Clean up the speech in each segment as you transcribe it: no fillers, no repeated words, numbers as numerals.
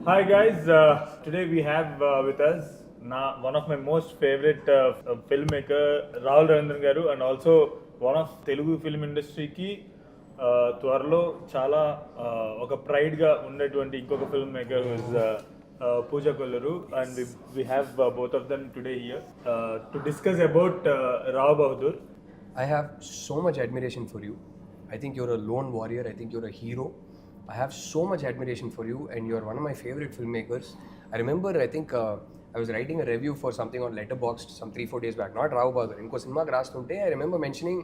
Hi guys, today we have with us one of my most favorite filmmaker Rahul Ravindran garu, and also one of Telugu film industry ki త్వరలో చాలా ఒక pride గా ఉన్నటువంటి ఇంకొక film maker is Pooja Kolluru, and we have both of them today here to discuss about Rao Bahadur. I have so much admiration for you. I think you're a lone warrior. I think you're a hero. I have so much admiration for you, and you're one of my favorite filmmakers. I remember, I think I was writing a review for something on Letterboxd some 3-4 days back. Not Rao Bahadur. Inko cinema rastunte, I remember mentioning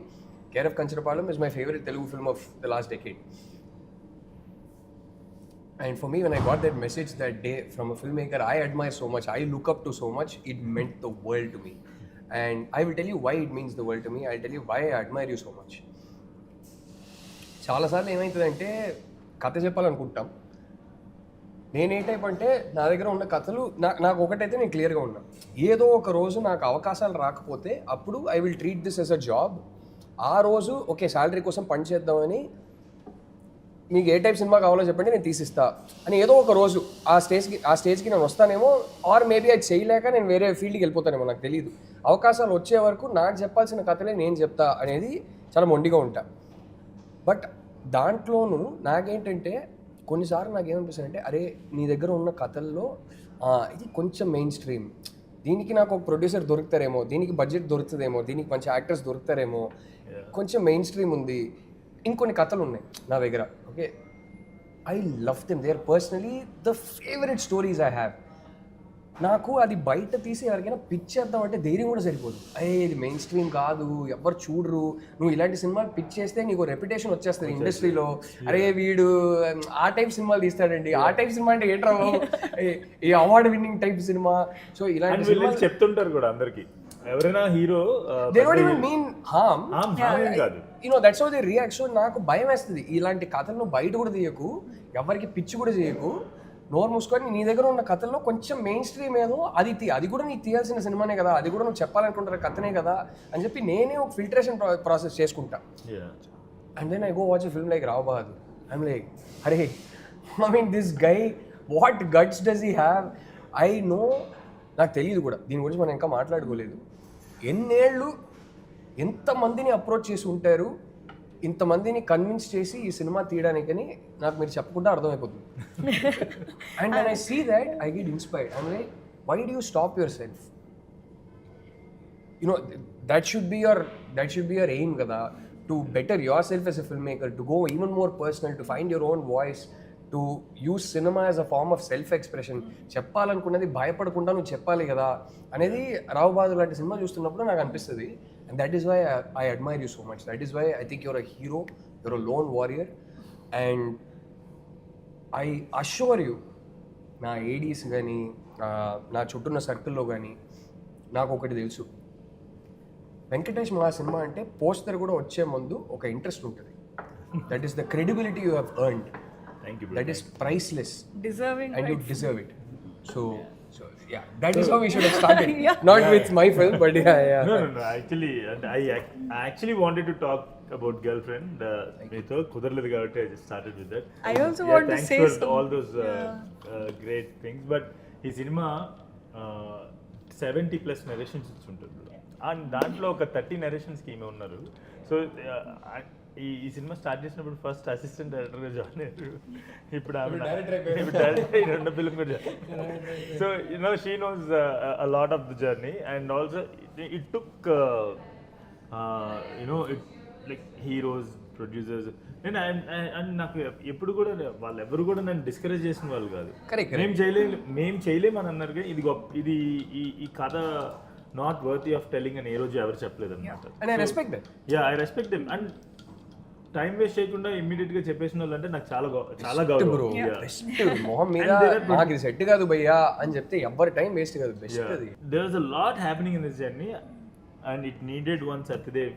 Care of Kancharapalam is my favorite Telugu film of the last decade. And for me, when I got that message that day from a filmmaker I admire so much, I look up to so much, it meant the world to me. And I will tell you why it means the world to me. I'll tell you why I admire you so much. చాలాసార్లు ఏమవుతుందంటే కథ చెప్పాలనుకుంటాం. నేను ఏ type అంటే నా దగ్గర ఉన్న కథలు నాకు ఒకటైతే నేను క్లియర్గా ఉన్నా. ఏదో ఒక రోజు నాకు అవకాశాలు రాకపోతే అప్పుడు I will treat this yes a job. ఆ రోజు ఓకే శాలరీ కోసం పని చేద్దామని, మీకు ఏ టైప్ సినిమా కావాలో చెప్పండి నేను తీసిస్తా అని ఏదో ఒక రోజు ఆ స్టేజ్కి నేను వస్తానేమో, ఆర్ మేబీ అది చేయలేక నేను వేరే ఫీల్డ్కి వెళ్ళిపోతానేమో, నాకు తెలియదు. అవకాశాలు వచ్చే వరకు నాకు చెప్పాల్సిన కథలే నేను చెప్తా అనేది చాలా మొండిగా ఉంటా. బట్ దాంట్లోనూ నాకేంటంటే కొన్నిసార్లు నాకేమనిపిస్తుంది అంటే, అరే నీ దగ్గర ఉన్న కథల్లో ఇది కొంచెం మెయిన్ స్ట్రీమ్, దీనికి నాకు ఒక ప్రొడ్యూసర్ దొరుకుతారేమో, దీనికి బడ్జెట్ దొరుకుతుందేమో, దీనికి మంచి యాక్టర్స్ దొరుకుతారేమో, కొంచెం మెయిన్ స్ట్రీమ్ ఉంది, ఇంకొన్ని కథలు ఉన్నాయి నా దగ్గర. Okay, I love them, they are personally the favourite stories I have. నాకు అది బయట తీసి ఎవరికైనా పిచ్ చేద్దాం అంటే ధైర్యం కూడా సరిపోదు. ఇది మెయిన్ స్ట్రీమ్ కాదు, ఎవరు చూడరు, నువ్వు ఇలాంటి సినిమాలు పిచ్ చేస్తే నీకు రెప్యుటేషన్ వచ్చేస్తుంది ఇండస్ట్రీలో. అరే వీడు ఆ టైప్ సినిమాలు తీస్తాడండి, ఆ టైప్ సినిమా అంటే ఏంట్రా ఈ award winning type cinema. So ఇలాంటి చెప్తుంటారు కూడా అందరికి, ఎవరైనా hero they don't even mean harm, you know that's how they react. So నాకు భయం వేస్తుంది, ఇలాంటి కథలను బయట కూడా తీయకు, ఎవరికి పిచ్చి కూడా చేయకు, నోరు మూసుకొని నీ దగ్గర ఉన్న కథల్లో కొంచెం మెయిన్ స్ట్రీమ్ ఏదో అది కూడా నీకు తీయాల్సిన సినిమానే కదా, అది కూడా నువ్వు చెప్పాలనుకుంటున్న కథనే కదా అని చెప్పి నేనే ఒక ఫిల్టరేషన్ ప్రాసెస్ చేసుకుంటా. And then I go watch a film like Rao Bahadur. I'm like, అరే I mean this guy, what guts does he have? I know, నాకు తెలియదు కూడా, దీని గురించి మనం ఇంకా మాట్లాడుకోలేదు. ఎన్నేళ్ళు ఎంతమందిని అప్రోచ్ చేసి ఉంటారు, ఇంతమందిని కన్విన్స్ చేసి ఈ సినిమా తీయడానికని నాకు మీరు చెప్పకుండా అర్థమైపోతుంది. And when I see that, I get inspired. I'm like, why do you stop yourself? You know, that should be your aim kada, to better yourself as a filmmaker, to go even more personal, to find your own voice, to use cinema as a form of self expression. చెప్పాలనుకున్నది భయపడకుండా నువ్వు చెప్పాలి కదా అనేది రావు బహదూర్ లాంటి cinema చూస్తున్నప్పుడు నాకు అనిపిస్తుంది. And that is why I admire you so much. That is why I think you're a hero, you're a lone warrior. And I assure you, నా ఏడీస్ కానీ నా చుట్టూన్న సర్కిల్లో కానీ నాకు ఒకటి తెలుసు, వెంకటేష్ మహా సినిమా అంటే పోస్టర్ కూడా వచ్చే ముందు ఒక ఇంట్రెస్ట్ ఉంటుంది. That is the credibility you have earned. That is priceless. Deserving. And you deserve it. So yeah, that is how we should have started. Not with my film, but yeah. No. Actually, I actually wanted to talk about girlfriend. Meeto kudaraledu kabatti I just started with that. I also want to say thanks for all those great things. But ఈ cinema 70+ narrations ఉంటుంది, and దాంట్లో ఒక 30 narrations కి ఈమె ఉన్నారు. So ఈ cinema start చేసినప్పుడు first assistant డైరెక్టర్గా జాయిన్ అయ్యారు, ఇప్పుడు రెండో ఫిల్మ్ కూడా. So she knows a lot of the journey, and also it took it like heroes, producers. And నాకు ఎప్పుడు కూడా వాళ్ళెవరు కూడా నన్ను డిస్కరేజ్ చేసిన వాళ్ళు కాదు. మేము చేయలేము అని అన్నారు. ఇది ఈ కథ నాట్ వర్తీ ఆఫ్ టెల్లింగ్ అని ఏ రోజు ఎవరు చెప్పలేదు అనమాట. I respect that. Yeah, I respect them. And time waste చేయకుండా ఇమ్మీడియట్ గా చెప్పేసిన వాళ్ళు అంటే నాకు చాలా గౌరవం. మొహం మీద నాకు సెట్ కాదు భయ్యా అని చెప్తే ఎవరి టైం వేస్ట్ కాదు. There was a lot happening in this journey, and it needed one Satyadev,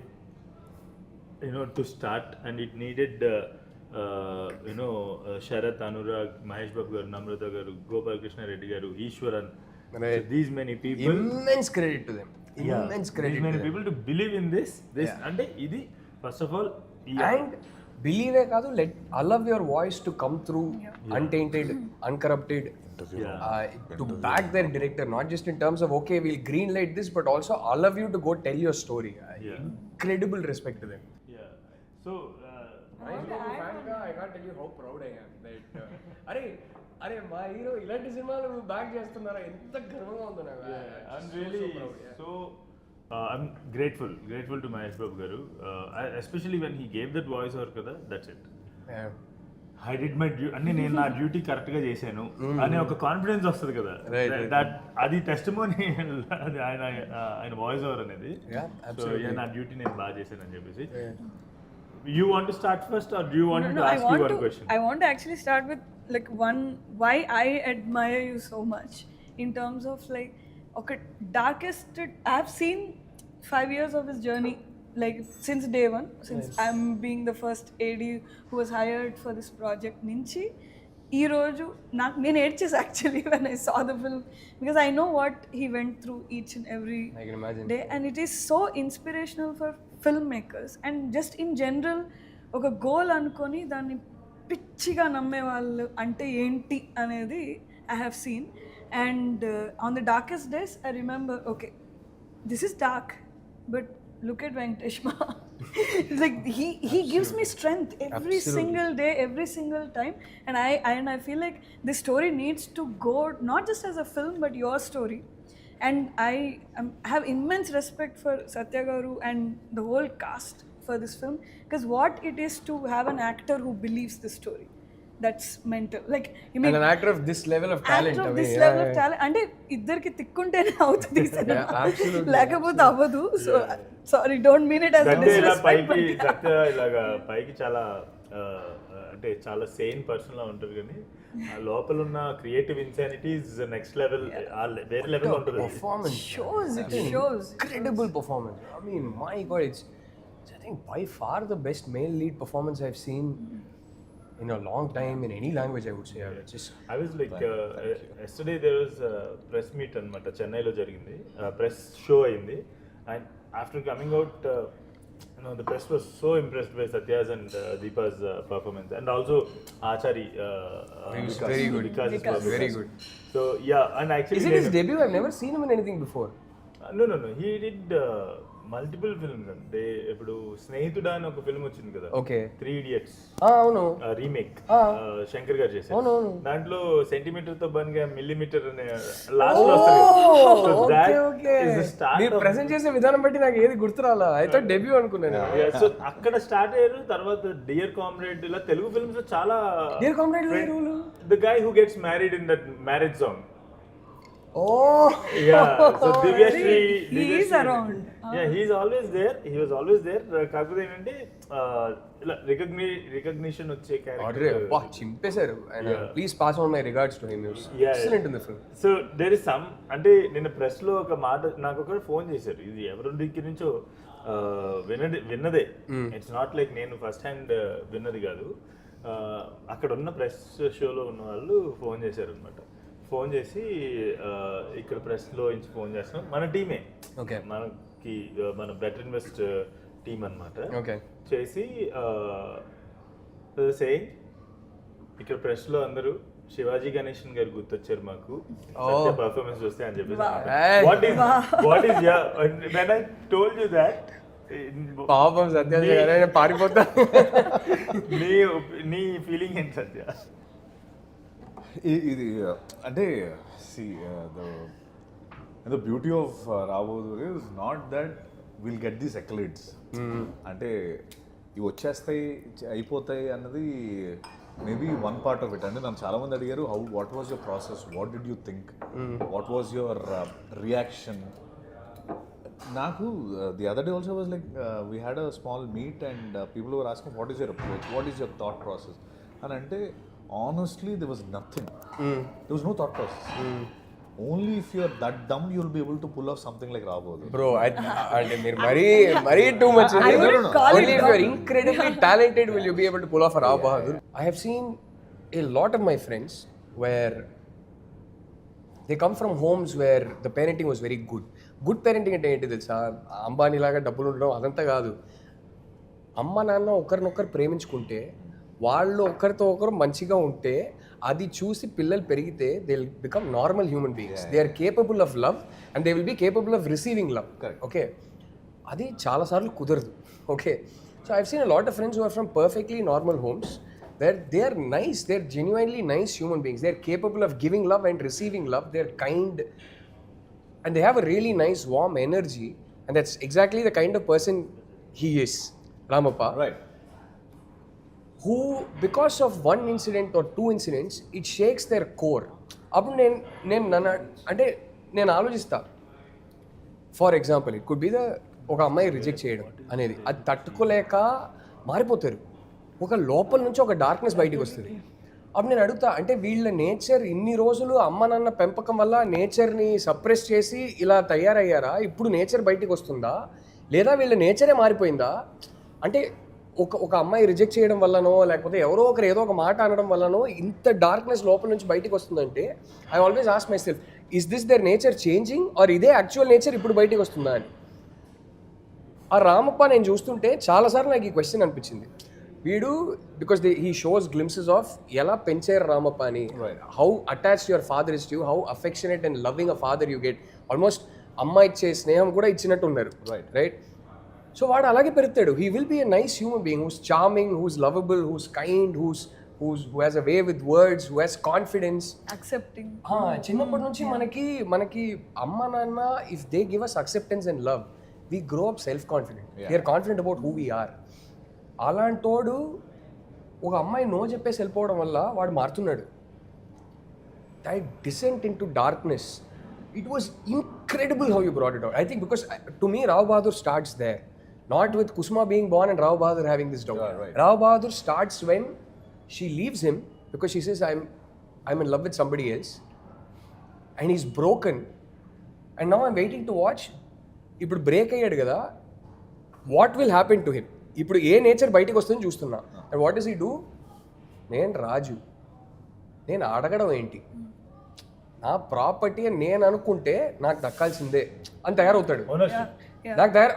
to start, and it needed Sharat, Anurag, Mahesh Babu garu, Namrata garu, Gopal Krishna Reddy garu, Ishwaran. So these many people, immense credit to them. Immense credit. These many people to believe in this. Ante idi first of all. And బిలీవే కాదు, allow your voice to come through untainted, uncorrupted, to back their director, not just in terms of okay we'll green light this, but also allow you to go tell your story. Incredible respect to them. Yeah. So I can't tell you how proud I am that అరే మా hero ఇలాంటి సినిమాలు back చేస్తున్నారా, ఎంత గర్వంగా ఉందో నాకు. I'm really so I'm grateful to Mahesh Babu garu, especially when he gave that voice over kada. That's it. I did my అన్ని నేను నా డ్యూటీ కరెక్ట్ గా చేశాను అనే ఒక కాన్ఫిడెన్స్ వస్తుంది కదా, దట్ అది టెస్టిమోనీ ఆయన వాయిస్ ఓవర్ అనేది. సో నా డ్యూటీ నేను బాగా చేశాను అని చెప్పేసి. You want to start first or do you want me to ask you one question? I want to actually start with like one, why I admire you so much in terms of like, okay, darkest, I've seen 5 years of his journey, like since day one, since I'm being the first AD who was hired for this project నుంచి ఈ రోజు నాకు నేను ఏడ్చేసి actually when I saw the film, because I know what he went through each and every day, and it is so inspirational for filmmakers and just in general. ఒక goal అనుకొని దాన్ని పిచ్చిగా నమ్మే వాళ్ళు అంటే ఏంటి అనేది I have seen. And on the darkest days I remember, okay, this is dark, but look at Venkatesh Maha. It's like he gives me strength every single day, every single time, and I feel like this story needs to go not just as a film but your story. And I have immense respect for Satya garu and the whole cast for this film, because what it is to have an actor who believes the story, that's mental. Like you mean, and an actor of this level of talent, actor of this level of talent, అంటే ఇద్దరికి తిక్కుంటేనే అవుతుంది లేకపోతే అవ్వదు. So sorry, don't mean it as a disrespect. Satya ఇలాగా పైకి చాలా అంటే చాలా సేమ్ పర్సన్ లా ఉంటారు, కానీ లోపల ఉన్న creative insanity is next level, వేరే లెవెల్ ఉంటుంది. Performance shows incredible performance. I mean, my god, it's I think by far the best male lead performance I've seen in a long time in any language, I would say. I was like yesterday there was a press meet anamata Chennai lo jarigindi, press show ayindi, and after coming out the press was so impressed by Satya's and Deepa's performance, and also Achari very good. Very good. So yeah, and actually is it his debut? I've never seen him in anything before. No, he did multiple films అండి. ఇప్పుడు స్నేహితుడా అని ఒక film వచ్చింది కదా, okay, 3 Idiots అవును, remake Shankar గారు చేశారు. దాంట్లో సెంటీమీటర్ తో బన్గా మిల్లీమీటర్ అనే లాస్ట్ లో వస్తుంది. ప్రెజెంట్ చేసే విధానం బట్టి నాకు ఏది గుర్తురాలా, అయితే డెబ్యూ అనుకున్నాను. సో అక్కడ స్టార్ట్ అయ్యారు. తర్వాత డియర్ కామ్రేడ్, ఇలా తెలుగు ఫిల్మ్స్ లో చాలా. Dear comrade the guy who gets married in that marriage song. Oh yeah, so Divyashri, he is around. Yeah, he is always there. He was always there. కాకపోతే ఏంటంటే ఇలా recognition వచ్చే character చింపేశారు. Please pass on my regards to him. Excellent in the film. So there is some, అంటే నిన్న press లో ఒక మాట నాకు ఒకరు ఫోన్ చేశారు, ఇది ఎవరి దగ్గర నుంచో విన్నదే. ఇట్స్ నాట్ లైక్ నేను ఫస్ట్ హ్యాండ్ విన్నది కాదు. అక్కడ ఉన్న ప్రెస్ షోలో ఉన్న వాళ్ళు ఫోన్ చేశారు అనమాట. ఫోన్ చేసి ఇక్కడ ప్రెస్లో నుంచి ఫోన్ చేస్తున్నాం, మన టీమే, ఓకే, మనకి మన బెటర్ ఇన్వెస్ట్ టీమ్ అనమాట. ఓకే, చేసి సేయింగ్ ఇక్కడ ప్రెస్లో అందరూ శివాజీ గణేషన్ గారు గుర్తొచ్చారు మాకు పర్ఫార్మెన్స్ చూస్తే అని చెప్పేసి. What is when I told you that, పాపం సత్య గారు పారిపోతా. నీ ఫీలింగ్ ఏంటి సత్య? ఇది అంటే ద బ్యూటీ ఆఫ్ రాబోదు is not that will get these accolades, అంటే ఇవి వచ్చేస్తాయి అయిపోతాయి అన్నది maybe one part of it. అంటే నన్ను చాలామంది అడిగారు, what was your process, what did you think, what was your reaction. నాకు the other day also was like we had a small meet and people were asking what is your approach, what is your thought process అని. అంటే honestly there was nothing. There was no thought process. Only if you're that dumb you'll be able to pull off something like Rabodu. Bro, అంటే మీరు మరీ too much. Only if you're incredibly talented will you be able to pull off a Rao Bahadur. I have seen a lot of my friends where they come from homes where the parenting was very good. Good parenting అంటే ఏంటి తెలుసా, అంబానీ లాగా డబ్బులు ఉండడం అదంతా కాదు. అమ్మ నాన్న ఒకరినొకరు ప్రేమించుకుంటే, వాళ్ళు ఒకరితో ఒకరు మంచిగా ఉంటే, అది చూసి పిల్లలు పెరిగితే they will become normal human beings. They are capable of love and they will be capable of receiving love. Okay, అది చాలాసార్లు కుదరదు. Okay, so I've seen a lot of friends who are from perfectly normal homes where they are nice, they are genuinely nice human beings, they are capable of giving love and receiving love, they are kind and they have a really nice warm energy, and that's exactly the kind of person he is, Ramappa. Right. Who because of one incident or two incidents it shakes their core. అప్పుడు నేను ఆలోచిస్తా, for example it could be ఒక అమ్మాయి reject చేయడం అనేది, అది తట్టుకోలేక మారిపోతారు, ఒక లోపల నుంచి ఒక డార్క్నెస్ బయటికి వస్తుంది. అప్పుడు నేను అడుగుతా, అంటే వీళ్ళ నేచర్ ఇన్ని రోజులు అమ్మ నాన్న పెంపకం వల్ల నేచర్ని సప్రెస్ చేసి ఇలా తయారయ్యారా, ఇప్పుడు నేచర్ బయటికి వస్తుందా, లేదా వీళ్ళ నేచరే మారిపోయిందా? అంటే ఒక అమ్మాయి రిజెక్ట్ చేయడం వల్లనో లేకపోతే ఎవరో ఒకరు ఏదో ఒక మాట అనడం వల్లనో ఇంత డార్క్నెస్ లోపల నుంచి బయటికి వస్తుందంటే I always ask myself, is this their nature changing or ఇదే యాక్చువల్ నేచర్ ఇప్పుడు బయటికి వస్తుందా అని. ఆ రామప్ప నేను చూస్తుంటే చాలాసార్లు నాకు ఈ క్వశ్చన్ అనిపించింది. వీడు because he shows glimpses of ఎలా పెంచారు రామప్ప అని, how attached your father is to you, how affectionate and loving a father you get, almost అమ్మ ఇచ్చే స్నేహం కూడా ఇచ్చినట్టు ఉన్నారు. రైట్, సో వాడు అలాగే పెరుగుతాడు. He will be a nice human being who's charming, who's lovable, who's kind, who has a way with words, who has confidence, accepting. చిన్నప్పటి నుంచి మనకి అమ్మ నాన్న if they give us acceptance and love, we grow up self confident, we're confident about who we are. అలాంటోడు ఒక అమ్మాయి no చెప్పేసి వెళ్ళిపోవడం వల్ల వాడు మారుతున్నాడు. That descent into darkness, it was incredible how you brought it out. I think because to me Rao Bahadur starts there, not with Kusma being born and Rao Bahadur having this doubt. Yeah, right. Rao Bahadur starts when she leaves him because she says, I'm in love with somebody else and he's broken and now I'm waiting to watch. ఇప్పుడు break అయ్యాడు కదా, what will happen to him, ఇప్పుడు ఏ nature బయటకు వస్తుందని చూస్తున్నా. And what does he do, నేను రాజు, నేను అడగడం ఏంటి, నా ప్రాపర్టీ అని నేను అనుకుంటే నాకు దక్కాల్సిందే అని తయారవుతాడు.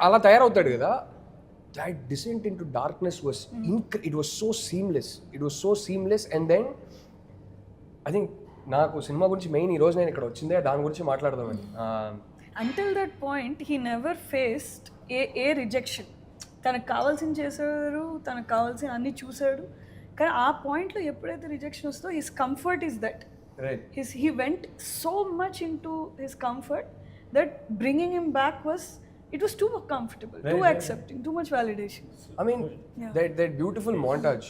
అలా తయారవుతాడు కదా. That descent into darkness was it was so seamless. And then I think నాకు సినిమా గురించి మెయిన్ ఈరోజు నేను ఇక్కడ వచ్చిందే దాని గురించి మాట్లాడదామని. Until that point he never faced a rejection. తనకు కావాల్సింది చేశాడు, తనకు కావాల్సిన అన్ని చూశాడు, కానీ ఆ పాయింట్లో ఎప్పుడైతే రిజెక్షన్ వస్తుందో his comfort is that. He went so much into his comfort that bringing him back was too comfortable, too accepting, too much validation. I mean, that beautiful montage,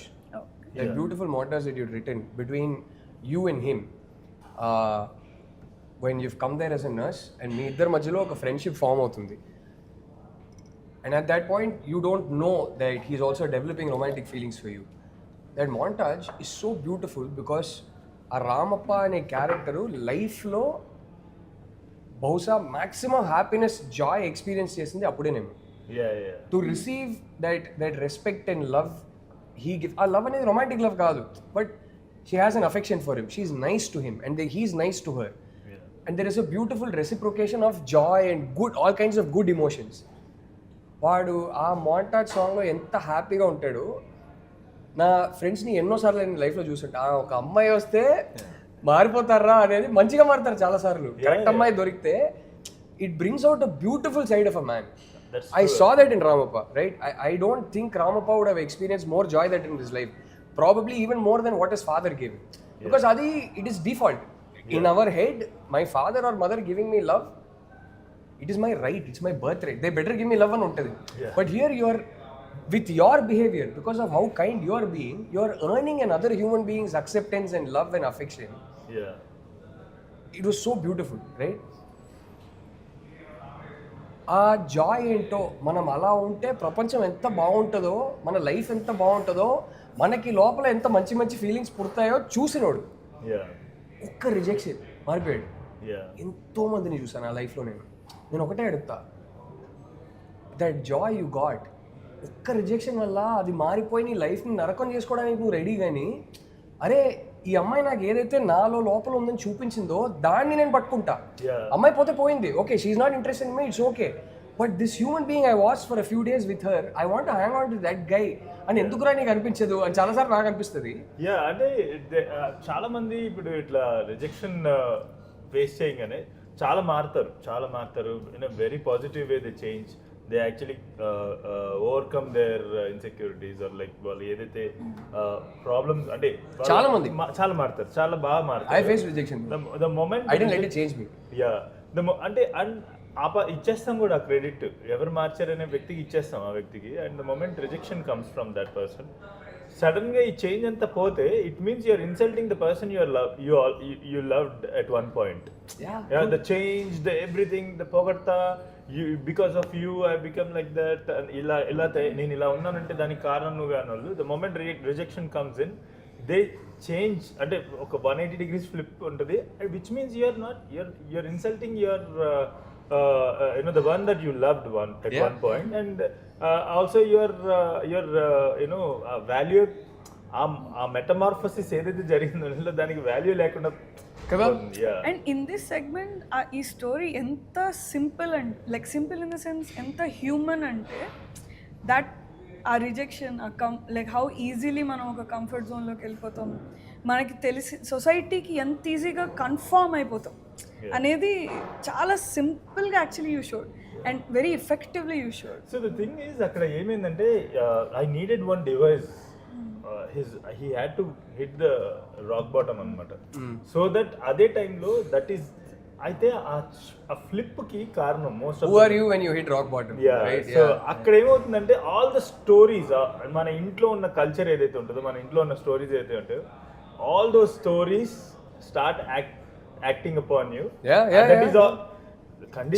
that beautiful montage that you'd written between you and him, when you've come there as a nurse and మీ ఇద్దరి మధ్యలో ఒక friendship form అవుతుంది. And at that point, you don't know that he's also developing romantic feelings for you. That montage is so beautiful because a Ramappa అనే character లైఫ్లో బహుశా maximum happiness, joy experience చేసింది అప్పుడేనేమో. To receive that respect and love he give. ఆ love అనేది romantic love కాదు, but she has an affection for him, she is nice to him and he is nice to her. And there is a beautiful reciprocation of joy and all kinds of good emotions. వాడు ఆ montage సాంగ్లో ఎంత హ్యాపీగా ఉంటాడు. నా ఫ్రెండ్స్ని ఎన్నోసార్లు నేను లైఫ్లో చూస్తుంటా, ఒక అమ్మాయి వస్తే మారిపోతారా అనేది, మంచిగా మారుతారు చాలాసార్లు. కరెక్ట్ అమ్మాయి దొరికితే it brings out a beautiful side of a man. I saw that in Ramappa, right? I don't think Ramappa would have experienced more joy that in his life. Probably even more than what his father gave him. Because Adi, it is default. In our head, my father or mother giving me love, it is my right, it's my birthright. They better give me love and untadi. But here you are, with your behavior, because of how kind you are being, you are earning another human being's acceptance and love and affection. It was so beautiful, right? ఆ Joy ఏంటో, మనం అలా ఉంటే ప్రపంచం ఎంత బాగుంటుందో, మన life ఎంత బాగుంటుందో, మనకి లోపల ఎంత మంచి మంచి ఫీలింగ్స్ పుడతాయో చూసినోడు. ఒక్క రిజెక్షన్ మారిపోయాడు. ఎంతో మందిని చూసాను ఆ లైఫ్లో. నేను ఒకటే అడుగుతా, దట్ జాయ్ యూ గాట్, ఒక్క రిజెక్షన్ వల్ల అది మారిపోయి నీ లైఫ్ని నరకం చేసుకోవడానికి నువ్వు రెడీ. కానీ అరే ఈ అమ్మాయి నాకు ఏదైతే నాలో లోపల ఉందని చూపించిందో దాన్ని నేను పట్టుకుంటా. అమ్మాయి పోతే పోయింది, okay, she's not interested in me, it's okay. But this human being I watch for a few days with her, I want hang on to that guy అని ఎందుకురా నీకు అనిపించదు అని చాలాసార్లు నాకు అనిపిస్తుంది. యా అంటే చాలా మంది ఇప్పుడు ఇట్లా రిజెక్షన్ ఫేస్ చేయగానే చాలా మారుతారు in a very positive way. They change, they actually overcome their insecurities or like వాళ్ళు ఏదైతే ప్రాబ్లమ్స్ అంటే చాలా మంది చాలా మారుతారు, చాలా బాగా మారుతారు. I face rejection the moment I don't let it change me. Yeah అంటే ఇచ్చేస్తాం కూడా క్రెడిట్, ఎవరు మార్చారనే వ్యక్తికి ఇచ్చేస్తాం ఆ వ్యక్తికి. And the moment rejection comes from that person, sudden గా ఈ చేంజ్ అంతా పోతే it means you're insulting the person you loved at one point. The change, the everything, the పొగడ్తా, because of you I become like that, ఇలా నేను ఇలా ఉన్నానంటే దానికి కారణం నువ్వు కాని వాళ్ళు. The moment rejection comes in, the change అంటే ఒక 180 degrees ఫ్లిప్ ఉంటుంది, which means you're insulting your the one that you loved at one point, and also your value, ఆ మెటమార్ఫసిస్ ఏదైతే జరిగిందో దానికి వాల్యూ లేకుండా కదా. అండ్ ఇన్ దిస్ సెగ్మెంట్ ఈ స్టోరీ ఎంత simple and like simple in the sense ఎంత human అంటే దట్ ఆ రిజెక్షన్ లైక్ హౌ ఈజీలీ మనం ఒక కంఫర్ట్ జోన్లోకి వెళ్ళిపోతాం, మనకి తెలిసి సొసైటీకి ఎంత ఈజీగా కన్ఫామ్ అయిపోతాం అనేది చాలా సింపుల్గా actually you showed and very effectively you showed. So the thing is అక్కడ ఏమైందంటే I needed one device, he had to hit the rock bottom అనమాట. సో దట్ అదే టైంలో దట్ ఈస్ అయితే ఆ ఫ్లిప్ కి కారణం most of who are you when you hit rock bottom, right? So అక్కడ ఏమవుతుందంటే ఆల్ ద స్టోరీస్, మన ఇంట్లో ఉన్న కల్చర్ ఏదైతే ఉంటుందో, మన ఇంట్లో ఉన్న స్టోరీస్ ఏదైతే ఉంటాయో, all those stories start acting upon you. That is all,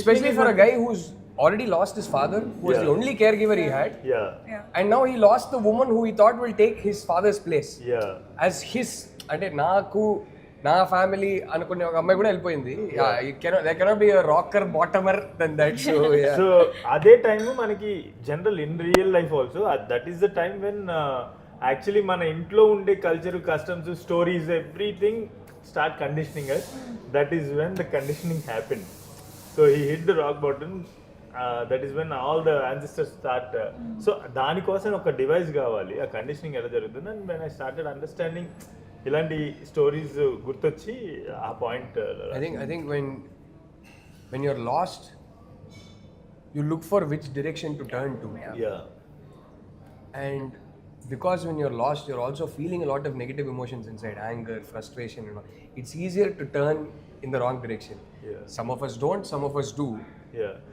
especially for a guy who's already lost his father, who was the only caregiver he had, and now he lost the woman who he thought will take his father's place as his, అంటే నాకు నా family అనుకునే ఒక అమ్మాయి కూడా వెళ్ళిపోయింది. there cannot be a rocker bottomer than that. So అదే time మనకి general in real life also that is the time when actually మన ఇంట్లో ఉండే culture, customs, stories, everything start conditioning us. That is when the conditioning happened. So he hit the rock bottom. That is when all the ancestors start. So దాని కోసం ఒక device కావాలి, ఆ conditioning ఎలా జరుగుతుంది. And when I started understanding ఇలాంటి stories గుర్తొచ్చి ఆ point. I think when you're lost, you look for which direction to turn to. And because when you're lost, you're also feeling a lot of negative emotions inside, anger, frustration, you know. It's easier to turn in the wrong direction. Some of us don't, some of us do.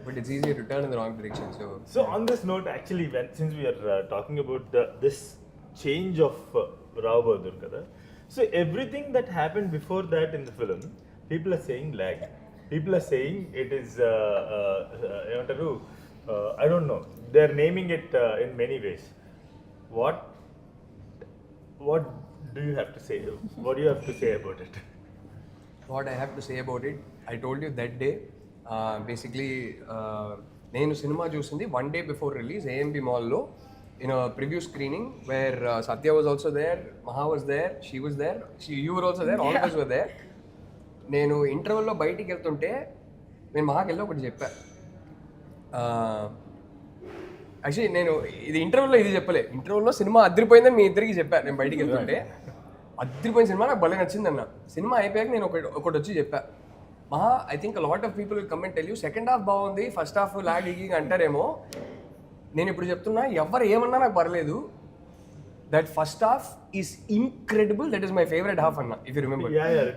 But it's easier to turn in the wrong direction. So on this note, actually, since we are talking about this change of Rao Bahadur kada, so everything that happened before that in the film, people are saying lag. People are saying it is I don't know, they're naming it in many ways. What do you have to say? What do you have to say about it? What I have to say about it, I told you that day. Basically, నేను cinema చూసింది 1 day before release, AMB Mall లో in a preview screening where Satya was also there, Maha was there, she was there, you were also there, all of us were there. నేను ఇంటర్వెల్లో బయటికి వెళ్తుంటే నేను మహాకి వెళ్ళి ఒకటి చెప్పా. యాక్చువల్లీ నేను ఇది ఇంటర్వ్యూలో ఇది చెప్పలే, ఇంటర్వ్యూలో సినిమా అదిరిపోయిందని మీ ఇద్దరికి చెప్పాను. నేను బయటికి వెళ్తుంటే అదిరిపోయిన సినిమా నాకు భలే నచ్చింది అన్న. సినిమా అయిపోయాక నేను ఒకటి వచ్చి చెప్పా, Maha I think lot of people will come and tell you second half బాగుంది, ఫస్ట్ హాఫ్ లాగింగ్ అంటారేమో. నేను ఇప్పుడు చెప్తున్నా, ఎవరు ఏమన్నా నాకు పర్లేదు, that first half is incredible, that is my favourite half అన్న. If you remember,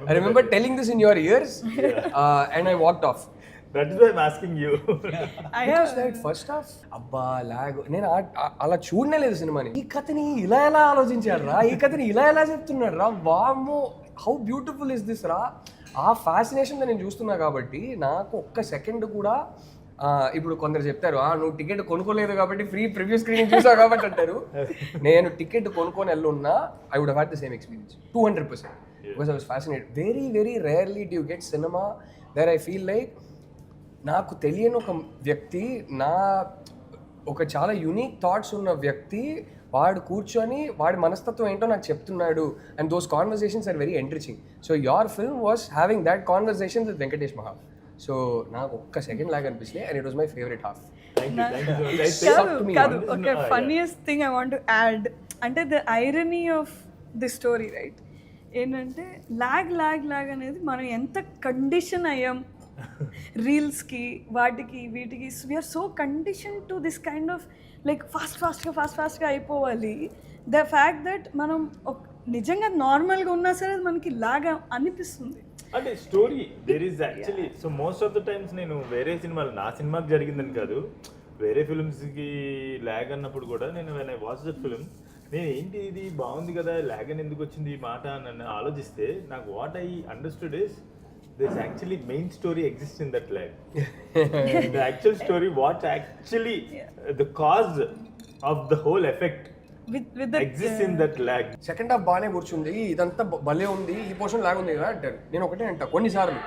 I remember telling this in your ears and I walked off. That is why I'm asking you. I have that first half. అబ్బా log, నేను అలా చూడనే లేదు సినిమాని. ఈ కథని ఇలా ఎలా ఆలోచించాడు రా, ఈ కథని ఇలా ఎలా చెప్తున్నాడు రా, వామ్మో హౌ బ్యూటిఫుల్ ఇస్ దిస్ రా. ఆ ఫ్యాసినేషన్ నేను చూస్తున్నా కాబట్టి నాకు ఒక్క సెకండ్ కూడా ఇప్పుడు కొందరు చెప్తారు నువ్వు టికెట్ కొనుక్కోలేదు కాబట్టి ఫ్రీ ప్రివ్యూ స్క్రీనింగ్ చూసావు కాబట్టి అంటారు. నేను టికెట్ కొనుక్కొని వెళ్ళున్నా I would have the same experience 200%. Because I was fascinated. Very very rarely do you get cinema where I feel like నాకు తెలియని ఒక వ్యక్తి, నా ఒక చాలా యూనిక్ థాట్స్ ఉన్న వ్యక్తి, వాడు కూర్చొని వాడి మనస్తత్వం ఏంటో నాకు చెప్తున్నాడు. And those conversations are very enriching. So your film was having that conversation with Venkatesh Maha. So నాకు ఒక్క సెకండ్ లాగా అనిపించింది and it was my favourite half. కాదు okay funniest thing I want to add అంటే the irony of the story right ఏంటంటే lag అనేది మనం ఎంత కండిషన్ అయ్యాం రీల్స్కి వాటికి వీటికి we're so condition to this kind of like ఫాస్ట్గా అయిపోవాలి. ద ఫ్యాక్ట్ దట్ మనం నిజంగా నార్మల్గా ఉన్నా సరే మనకి లాగా అనిపిస్తుంది. అంటే story there is actually so most of the times నేను వేరే సినిమాలు నా సినిమాకి జరిగిందని కాదు వేరే ఫిల్మ్స్కి ల్యాగ్ అన్నప్పుడు కూడా నేను when I watch the film నేను ఏంటి ఇది బాగుంది కదా ల్యాగ్ అని ఎందుకు వచ్చింది ఈ మాట అని ఆలోచిస్తే నాకు what I understood is this actually main story exist in that lag. The actual story what actually the cause of the whole effect exist in that lag. Second half బాగానే కూర్చుంది ఇదంతా భలే ఉంది ఈ పోర్షన్ లాగ్ ఉంది కదా అంటారు. నేను ఒకటే అంట కొన్నిసార్లు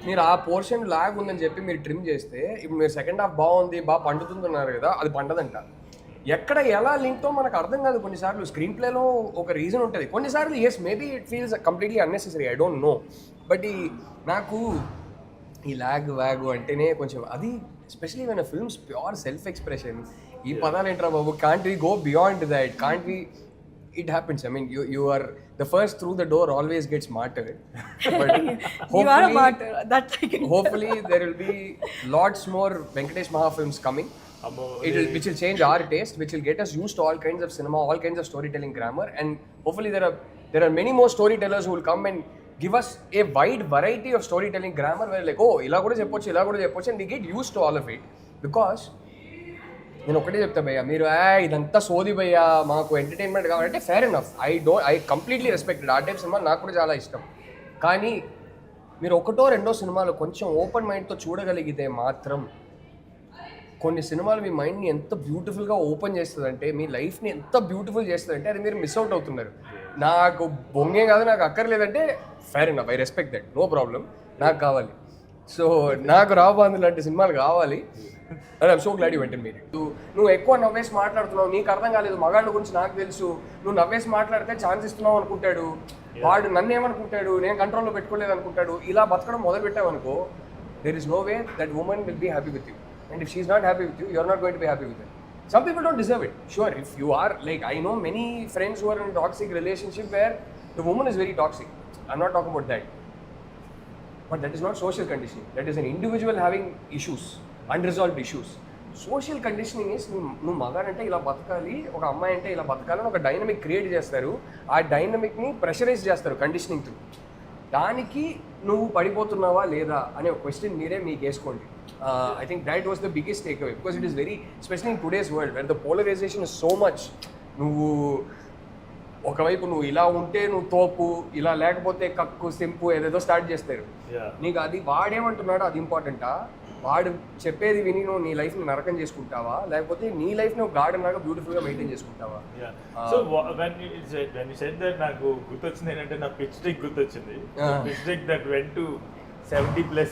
మీరు ఆ పోర్షన్ లాగ్ ఉందని చెప్పి మీరు ట్రిమ్ చేస్తే ఇప్పుడు మీరు సెకండ్ హాఫ్ బాగుంది బాగా పండుతుందన్నారు కదా అది పండదంట. ఎక్కడ ఎలా లింక్తో మనకు అర్థం కాదు. కొన్నిసార్లు స్క్రీన్ ప్లేలో ఒక రీజన్ ఉంటుంది, కొన్నిసార్లు yes maybe it feels completely unnecessary I don't know. But నాకు ఈ లాగ్ అంటేనే కొంచెం అది especially when films pure self expression ఈ పదాలు ఏంట్రా బాబు can't we go beyond that can't we it happens. I mean, you are the first through the door always gets martyred. But you are a martyr. That I can hopefully there will be lots more Venkatesh Maha films coming. Which will change our taste, which will get us used to all kinds of cinema, all kinds of storytelling grammar, and hopefully there are many more storytellers who will come and give us a wide variety of storytelling grammar where like, oh, ila kuda cheppochu, and we get used to all of it. Because నేను ఒకటే చెప్తా భయ్యా మీరు ఇదంతా సోది భయ్యా మాకు entertainment కావాలంటే fair enough. I completely respected. ఆ టైప్ సినిమా నాకు కూడా చాలా ఇష్టం. కానీ మీరు ఒకటో రెండో సినిమాలు కొంచెం ఓపెన్ మైండ్తో చూడగలిగితే మాత్రం కొన్ని సినిమాలు మీ మైండ్ని ఎంత బ్యూటిఫుల్గా ఓపెన్ చేస్తుందంటే మీ లైఫ్ని ఎంత బ్యూటిఫుల్ చేస్తుందంటే అది మీరు మిస్ అవుట్ అవుతున్నారు. నాకు బొంగే కాదు నాకు అక్కర్లేదంటే fair enough, I respect that, no problem, నాకు కావాలి. సో నాకు రాబాంధు లాంటి సినిమాలు కావాలి. And I'm so glad you వెంటనే మీరు నువ్వు ఎక్కువ నవ్వేసి మాట్లాడుతున్నావు, నీకు అర్థం కాలేదు, మగాళ్ళ గురించి నాకు తెలుసు, నువ్వు నవ్వేసి మాట్లాడితే ఛాన్స్ ఇస్తున్నావు అనుకుంటాడు వాడు, నన్ను ఏమనుకుంటాడు, నేను కంట్రోల్లో పెట్టుకోలేదు అనుకుంటాడు. ఇలా బతకడం మొదలు పెట్టావు అనుకో, there is no way that women will be happy with you. And if she's not happy with you, you're not going to be happy with you. Some people don't deserve it. Sure, if you are, like I know many friends who are in a toxic relationship where the woman is very toxic. I'm not talking about that. But that is not social conditioning. That is an individual having issues, unresolved issues. Social conditioning is నువ్వు మగాడంటే ఇలా బతకాలి, ఒక అమ్మాయి అంటే ఇలా బతకాలి అని ఒక డైనమిక్ క్రియేట్ చేస్తారు. ఆ డైనమిక్ని ప్రెషరైజ్ చేస్తారు కండిషనింగ్ త్రూ. దానికి నువ్వు పడిపోతున్నావా లేదా అనే ఒక క్వశ్చన్ మీరే మీకు వేసుకోండి. I think that was the biggest takeaway because it is very, especially in today's world where the polarization is so much. నువ్వు ఒకవైపు నువ్వు ఇలా ఉంటే నువ్వు తోపు, ఇలా లేకపోతే కక్కు సింపు ఏదేదో స్టార్ట్ చేస్తారు. నీకు అది వాడేమంటున్నాడో అది ఇంపార్టెంటా, వాడు చెప్పేది విని నువ్వు నీ లైఫ్ని నరకం చేసుకుంటావా, లేకపోతే నీ లైఫ్ని ఒక గార్డెన్ లాగా బ్యూటిఫుల్గా మెయింటైన్ చేసుకుంటావా? So when you said that నాకు గుర్తొచ్చింది ఏంటంటే నా పిచ్ ట్రిక్ గుర్తొచ్చింది. Pitch trick that went to 70+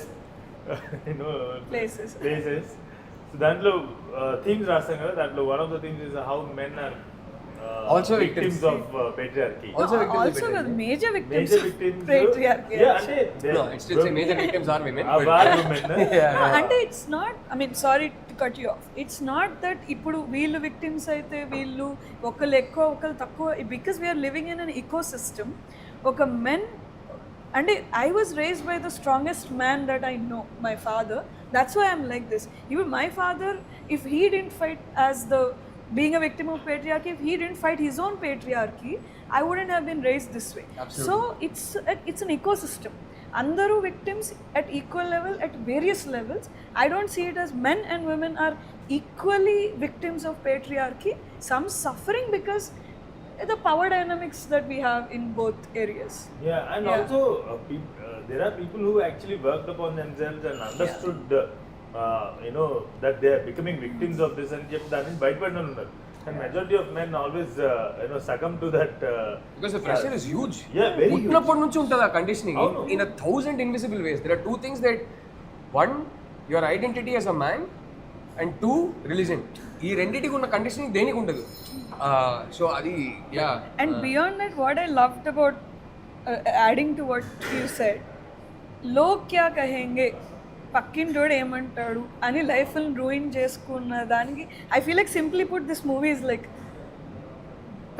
places. సో దాంట్లో థీమ్స్ రాస్తాం కదా, దాంట్లో one of the themes is how men are also victims of patriarchy. Also major victims of patriarchy. Yeah, ante no, it's still say major victims are women. Are women. Yeah. Ante it's not, I mean sorry to cut you off. It's not that ippudu veelu victims aithe veelu okalu ekko okalu takko, because we are living in an ecosystem. Oka men, and I was raised by the strongest man that I know, my father. That's why I'm like this. Even my father, if he didn't fight as the being a victim of patriarchy, if he didn't fight his own patriarchy, I wouldn't have been raised this way. Absolutely. So it's an ecosystem. Andaru victims at equal level, at various levels. I don't see it as men and women are equally victims of patriarchy. Some suffering because the power dynamics that we have in both areas. Yeah, and also there are people who actually worked upon themselves and understood that they are becoming victims of this and చెప్పి దాన్ని బయటపడిన ఉన్నారు. And majority of men always succumb to that because the pressure is huge. Yeah, very huge. పుట్టినప్పటి నుంచి ఉంటుంది ఆ conditioning in 1,000 invisible ways. There are two things that, one, your identity as a man, and two, religion. ఈ రెండిటికి ఉన్న conditioning దేనికి ఉండదు. So అది and beyond that, what I loved about adding to what you said, log kya kahenge పక్కింటోడు ఏమంటాడు అని లైఫ్ని ruin చేసుకున్న దానికి I feel like simply put this movie is like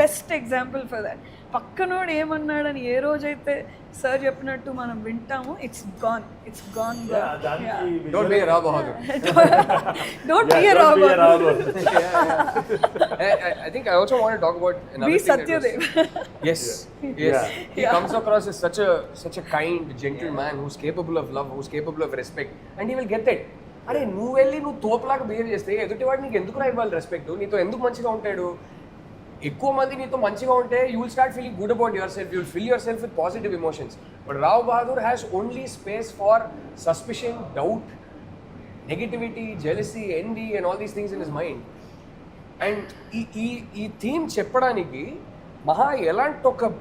best example for that. పక్కనోడు ఏమన్నాడని ఏ రోజైతే సార్ చెప్పినట్టు మనం వింటామో it's gone don't be Rao Bahadur. Don't be రాబ్. I think I also want to talk about another Be thing that Satya was- Dev. Yes. He comes across as such a kind, gentle man who's capable of love, who's capable of respect, and he will get that. అరే నువ్వు వెళ్ళి నువ్వు తోపులాగా behave చేస్తే ఎదుటివాడు నీకు ఎందుకు ఇవ్వాలి respect? నీతో ఎందుకు మంచిగా ఉంటాడు? ఎక్కువ మంది నీతో మంచిగా ఉంటే you will start feeling good about yourself, you will fill yourself with positive emotions. But Rao Bahadur has only space for suspicion, doubt, negativity, jealousy, envy and all these things in his mind. And ఈ theme చెప్పడానికి మహా ఎలాంటి ఒక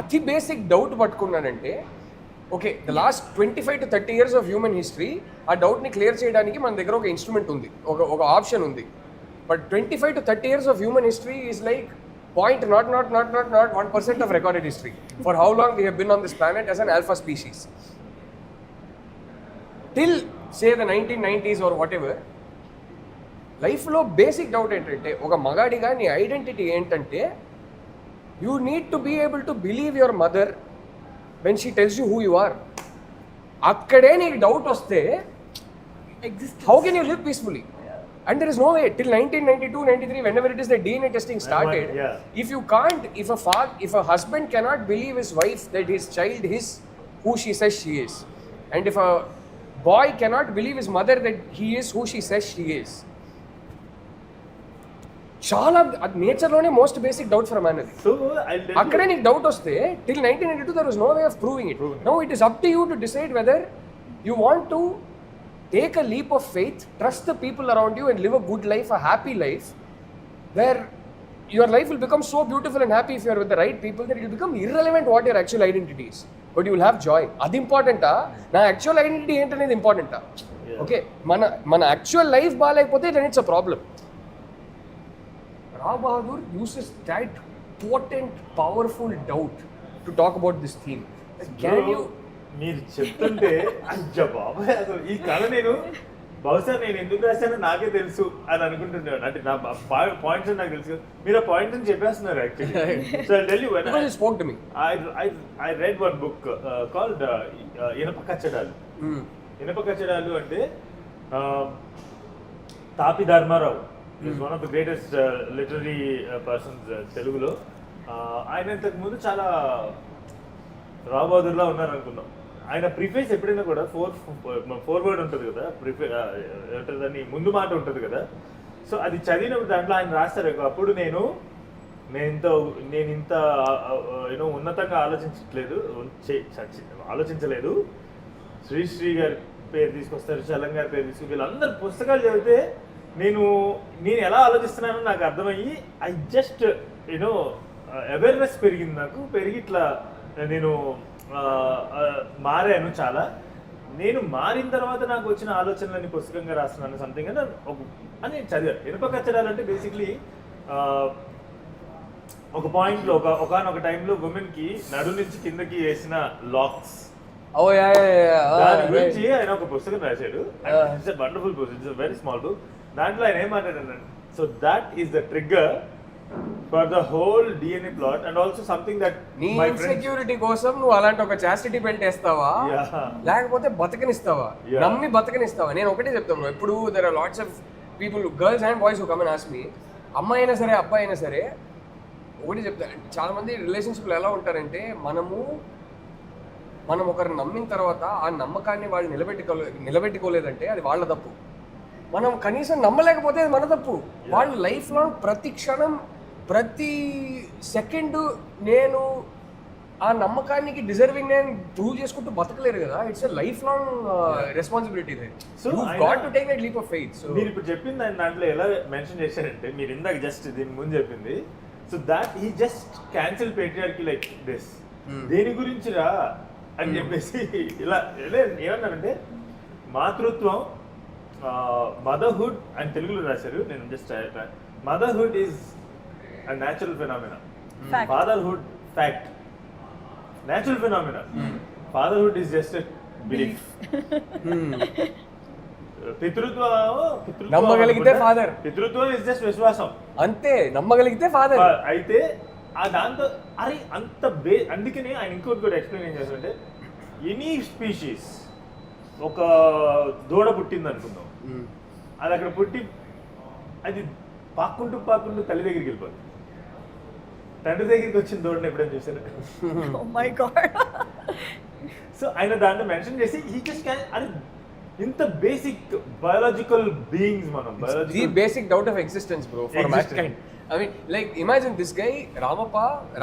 అతి basic doubt పట్టుకున్నాడంటే, okay the last 25 to 30 years of human history ఆ డౌట్ని clear చేయడానికి మన దగ్గర ఒక ఇన్స్ట్రుమెంట్ ఉంది, ఒక ఆప్షన్ ఉంది. But 25 to 30 years of human history is like not 1% of recorded history for how long we have been on this planet as an alpha species. Till say the 1990s or whatever, life lo basic doubt entante oka magadiga nee identity entante you need to be able to believe your mother when she tells you who you are. Akkade nee doubt vaste how can you live peacefully? And there is no way till 1992, 93, whenever it is the DNA testing started, if you can't, if a husband cannot believe his wife that his child is who she says she is, and if a boy cannot believe his mother that he is who she says she is, చాలా నేచర్లోనే most basic doubt for man అది. అక్కడే నీకు doubt వస్తే till 1992 there was no way of proving it. Now it is up to you to decide whether you want to take a leap of faith, trust the people around you and live a good life, a happy life, where your life will become so beautiful and happy if you are with the right people that it will become irrelevant what your actual identity is, but you will have joy. Adi important ah na actual identity ఏంటనేది important ah. Okay, మన actual life బాలేకపోతే then it's a problem. Rav Bahadur uses that potent, powerful doubt to talk about this theme. Can you మీరు చెప్తుంటే అయ్య బాబాయ్ అసలు ఈ కథ నేను బహుశా నేను ఎందుకు రాశానో నాకే తెలుసు అని అనుకుంటున్నాను. అంటే నా పాయింట్స్ నాకు తెలుసు, మీరు ఆ పాయింట్స్ అని చెప్పేస్తున్నారు actually. So I tell you when you spoke to me, I read one book called ఇనప కచ్చడాలు. ఇనప కచ్చడాలు అంటే Tapi Dharmarao is one of the greatest literary persons తెలుగులో. ఆయన ఇంతకు ముందు చాలా రావ్ బహదూర్లా ఉన్నారు అనుకున్నాం. ఆయన ప్రిఫేస్ ఎప్పుడైనా కూడా ఫోర్వర్డ్ ఉంటుంది కదా, దాన్ని ముందు మాట ఉంటుంది కదా. సో అది చదివినప్పుడు దాంట్లో ఆయన రాస్తారు, అప్పుడు నేను ఇంత యూనో ఉన్నతంగా ఆలోచించలేదు. శ్రీ గారి పేరు తీసుకొస్తారు, చలం గారి పేరు తీసుకు, వీళ్ళందరూ పుస్తకాలు చదివితే నేను ఎలా ఆలోచిస్తున్నానో నాకు అర్థమయ్యి ఐ జస్ట్ యూనో అవేర్నెస్ పెరిగింది నాకు. పెరిగి ఇట్లా నేను మారాను చాలా. నేను మారిన తర్వాత నాకు వచ్చిన ఆలోచనలన్నీ పుస్తకంగా రాస్తున్నాను సంథింగ్ అని చదివాను. ఇనుప కచ్చడాలంటే బేసిక్లీ ఒక పాయింట్లో ఒకనొక టైంలో ఉమెన్కి నడు నుంచి కిందకి వేసిన లాక్స్ దాని గురించి ఆయన ఒక పుస్తకం రాశాడు. It's wonderful book, it's very small book. దాంట్లో ఆయన ఏం మాట్లాడాడు, so that is the trigger for the whole DNA plot and also something that నీ ఇన్సెక్యూరిటీ కోసం నువ్వు అలాంటి ఒక చాస్టిటీ బెల్ట్ వేస్తావా, లేకపోతే బతకనిస్తావా, నమ్మి బతకనిస్తావా? నేను ఒకటే చెప్తాను, ఎప్పుడు there are lots of people, girls and boys who come and ask me, అమ్మాయి అయినా సరే అబ్బాయి అయినా సరే ఒకటి చెప్తాను. చాలా మంది రిలేషన్షిప్లో ఎలా ఉంటారంటే, మనం ఒకరిని నమ్మిన తర్వాత ఆ నమ్మకాన్ని వాళ్ళు నిలబెట్టుకోలేదంటే అది వాళ్ళ తప్పు. మనం కనీసం నమ్మలేకపోతే అది మన తప్పు. వాళ్ళు లైఫ్ లాంగ్ ప్రతి క్షణం ప్రతి సెకండ్ నేను ఆ నమ్మకానికి డిజర్వింగ్ నేను ప్రూవ్ చేసుకుంటూ బతకలేరు కదా. It's a life long responsibility. So got to take that leap of faith. So మీరు ఇప్పుడు చెప్పింది ఆయన దాంట్లో ఎలా మెన్షన్ చేశారంటే, మీరు ఇందాక జస్ట్ దీని ముందు చెప్పింది, so that he just cancel patriarchy like this, దేని గురించి రా అని చెప్పేసి ఇలా ఏమన్నారంటే, మాతృత్వం మదర్హుడ్ అని తెలుగులో రాశారు, నేను just motherhood is a natural phenomena. Fatherhood fact. Natural phenomena. Fatherhood is just a belief. నమ్మగలిగితే father. పితృత్వం ఇస్ జస్ట్ విశ్వాసం అంతే, నమ్మగలిగితే ఫాదర్. అయితే ఆ దాంతో అరే అంత అందుకనే ఆయన ఇంకోటి కూడా ఎక్స్ప్లెయిన్ ఏం చేస్తుంటే ఎనీ స్పీషీస్ ఒక దూడ పుట్టింది అనుకుందాం, అది అక్కడ పుట్టి అది పాక్కుంటూ తల్లి దగ్గరికి వెళ్ళిపోతుంది. తండ్రి దగ్గరికి వచ్చిన దూడని ఎప్పుడైనా చూసారు? Oh my God. సో ఆయన దాంట్లో మెన్షన్ చేసి హీ జస్ట్ క్యాన్ అది ఇంత బేసిక్ బయాలజికల్ బీయింగ్స్ మనం the basic doubt of existence bro for mankind. I mean like imagine this guy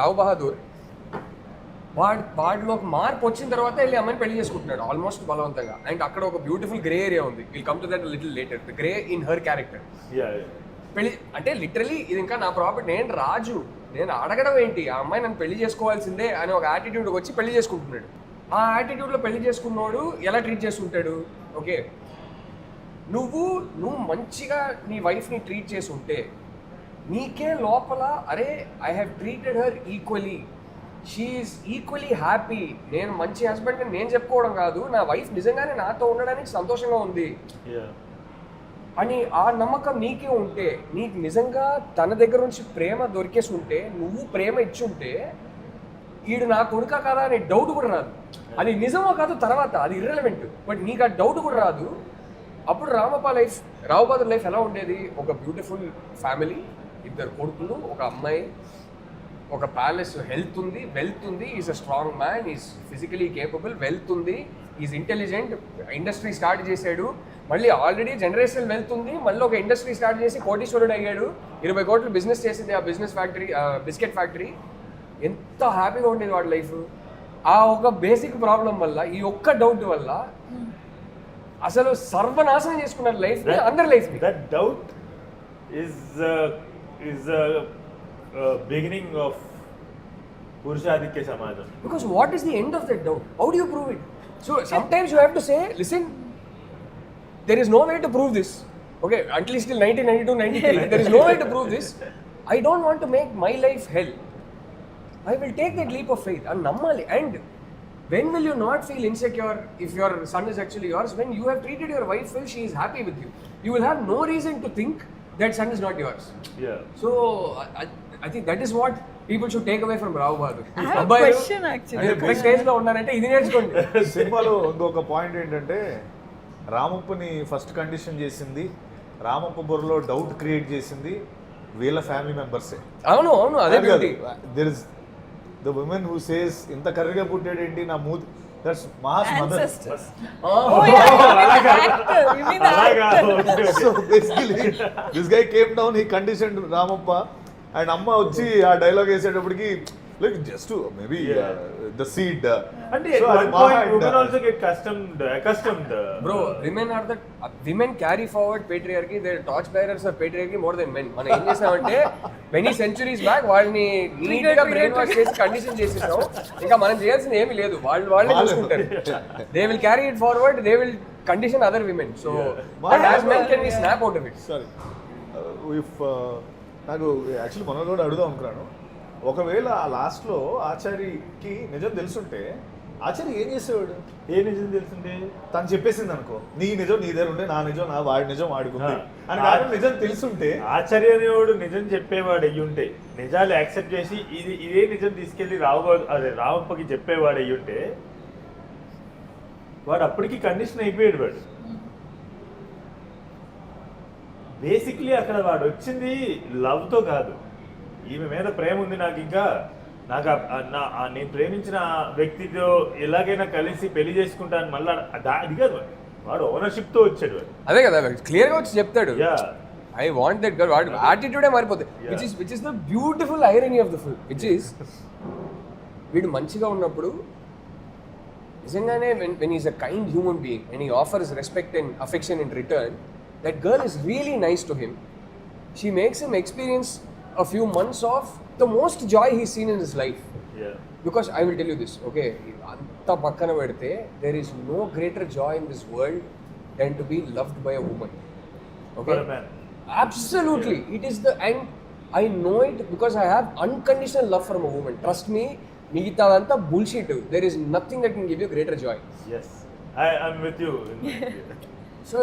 Rao Bahadur వాడిలో ఒక మార్పు వచ్చిన తర్వాత వెళ్ళి అమ్మాయిని పెళ్లి చేసుకుంటున్నాడు ఆల్మోస్ట్ బలవంతంగా. అండ్ అక్కడ ఒక బ్యూటిఫుల్ గ్రే ఏరియా ఉంది, will come to that little later, the grey in her character. పెళ్లి అంటే లిటరలీ ఇది ఇంకా నా ప్రాపర్టీ, నేను రాజు, నేను అడగడం ఏంటి, ఆ అమ్మాయి నన్ను పెళ్లి చేసుకోవాల్సిందే అని ఒక యాటిట్యూడ్ వచ్చి పెళ్లి చేసుకుంటున్నాడు. ఆ యాటిట్యూడ్లో పెళ్లి చేసుకున్నవాడు ఎలా ట్రీట్ చేసుకుంటాడు? ఓకే, నువ్వు మంచిగా నీ వైఫ్ని ట్రీట్ చేసి ఉంటే నీకే లోపల అరే I have treated her equally, she's equally happy, నేను మంచి హస్బెండ్ అని నేను చెప్పుకోవడం కాదు, నా వైఫ్ నిజంగానే నాతో ఉండడానికి సంతోషంగా ఉంది అని ఆ నమ్మకం నీకే ఉంటే, నీకు నిజంగా తన దగ్గర నుంచి ప్రేమ దొరికేసి ఉంటే, నువ్వు ప్రేమ ఇచ్చి ఉంటే ఈడు నా కొడుక కదా అనే డౌట్ కూడా రాదు. అది నిజమో కాదు తర్వాత అది ఇర్రెలవెంట్, బట్ నీకు ఆ డౌట్ కూడా రాదు. అప్పుడు రావు బహదూర్ లైఫ్ ఎలా ఉండేది? ఒక బ్యూటిఫుల్ ఫ్యామిలీ, 2 కొడుకులు, ఒక అమ్మాయి, ఒక ప్యాలెస్, హెల్త్ ఉంది, వెల్త్ ఉంది, is a strong man, is physically capable, wealth ఉంది, ఈజ్ ఇంటెలిజెంట్, ఇండస్ట్రీ స్టార్ట్ చేశాడు, మళ్ళీ ఆల్రెడీ జనరేషనల్ వెల్త్ ఉంది, మళ్ళీ ఒక ఇండస్ట్రీ స్టార్ట్ చేసి కోటీశ్వరుడు అయ్యాడు, 20 కోట్లు బిజినెస్ చేసింది ఆ బిజినెస్ ఫ్యాక్టరీ, బిస్కెట్ ఫ్యాక్టరీ. ఎంత హ్యాపీగా ఉండేది వాడి లైఫ్. ఆ ఒక బేసిక్ ప్రాబ్లం వల్ల, ఈ ఒక్క డౌట్ వల్ల అసలు సర్వనాశనం చేసుకున్నారు లైఫ్, అందరి life. That doubt is beginning of పురుషాధిక్య సమాజం. Because what is the end of that doubt? How do you prove it? So sometimes you have to say, listen, there is no way to prove this. Okay, at least till 1992-93 there is no way to prove this. I don't want to make my life hell. I will take that leap of faith and nammali. And when will you not feel insecure if your son is actually yours? When you have treated your wife well, she is happy with you, you will have no reason to think that son is not yours. Yeah. So I think that is what people should take away from Rahul Ravindran. I have a question actually. Correct stage లో ఉన్నారంటే ఇది నేర్చుకోండి. సినిమాలో ఇంకొక point ఏంటంటే రామప్పని first condition చేసింది, రామప్ప బుర్రలో doubt create చేసింది వీళ్ళ ఫ్యామిలీ మెంబర్సే. అవును అదే beauty. There is the women who says ఇంత కర్రీగా పుట్టాడేంటి నా మూతి, that's Maha's mother. Ancestors. Oh yeah, actor. You mean the actor? So basically this guy came down, he conditioned Ramappa, and అమ్మ వచ్చి ఆ డైలాగ్ వేసేటప్పటికి like just maybe the seed అంటే at one point women also get accustomed. Bro, women carry forward patriarchy, their torch bearers of patriarchy more than men. మనం ఏం చేసామంటే many centuries back వాళ్ళని neat గా బ్రెయిన్ వాష్ చేసి condition చేసేసాం. ఇంకా మనం చేయాల్సింది ఏమీ లేదు, వాళ్ళే చూసుకుంటారు. They will carry it forward, they will condition other women. So as men can we snap out of it? Sorry if నాకు యాక్చువల్లీ మనం కూడా అడుగుదాం అనుకున్నాను, ఒకవేళ ఆ లాస్ట్లో ఆచార్యకి నిజం తెలుసుంటే ఆచార్య ఏం చేసేవాడు? ఏ నిజం తెలుసుంటే తను చెప్పేసింది అనుకో, నీ నిజం నీ దగ్గర ఉంటే నా నిజం వాడి నిజం వాడుకుంది అని కాదు, నిజం తెలుసుంటే ఆచార్య అనేవాడు నిజం చెప్పేవాడు అయ్యి ఉంటే, నిజాలు యాక్సెప్ట్ చేసి ఇదే నిజం తీసుకెళ్లి రామప్పకి చెప్పేవాడు అయ్యి ఉంటే వాడు అప్పటికి కండిషన్ అయిపోయాడు. వాడు బేసిక్లీ అక్కడ వాడు వచ్చింది లవ్తో కాదు, ఈమె మీద ప్రేమ ఉంది నాకు, ఇంకా నాకు నేను ప్రేమించిన వ్యక్తితో ఎలాగైనా కలిసి పెళ్లి చేసుకుంటాను మళ్ళీ అది కాదు, వాడు ఓనర్షిప్తో వచ్చాడు. అదే కదా క్లియర్గా వచ్చి చెప్తాడు, ఐ వాంట్ దట్ గర్ల్. వాడి యాటిట్యూడే మారిపోతుంది, which is the beautiful irony of the film, which is వీడు మంచిగా ఉన్నప్పుడు నిజంగానే when he's a kind human being and he offers respect and affection in return, that girl is really nice to him. She makes him experience a few months of the most joy he's seen in his life. Yeah. Because I will tell you this, okay, anta pakkana pedte, there is no greater joy in this world than to be loved by a woman. Okay? For a man. Absolutely. Yeah. It is and I know it because I have unconditional love from a woman. Trust me, మిగతాదంతా bullshit. There is nothing that can give you greater joy. Yes. I'm with you. So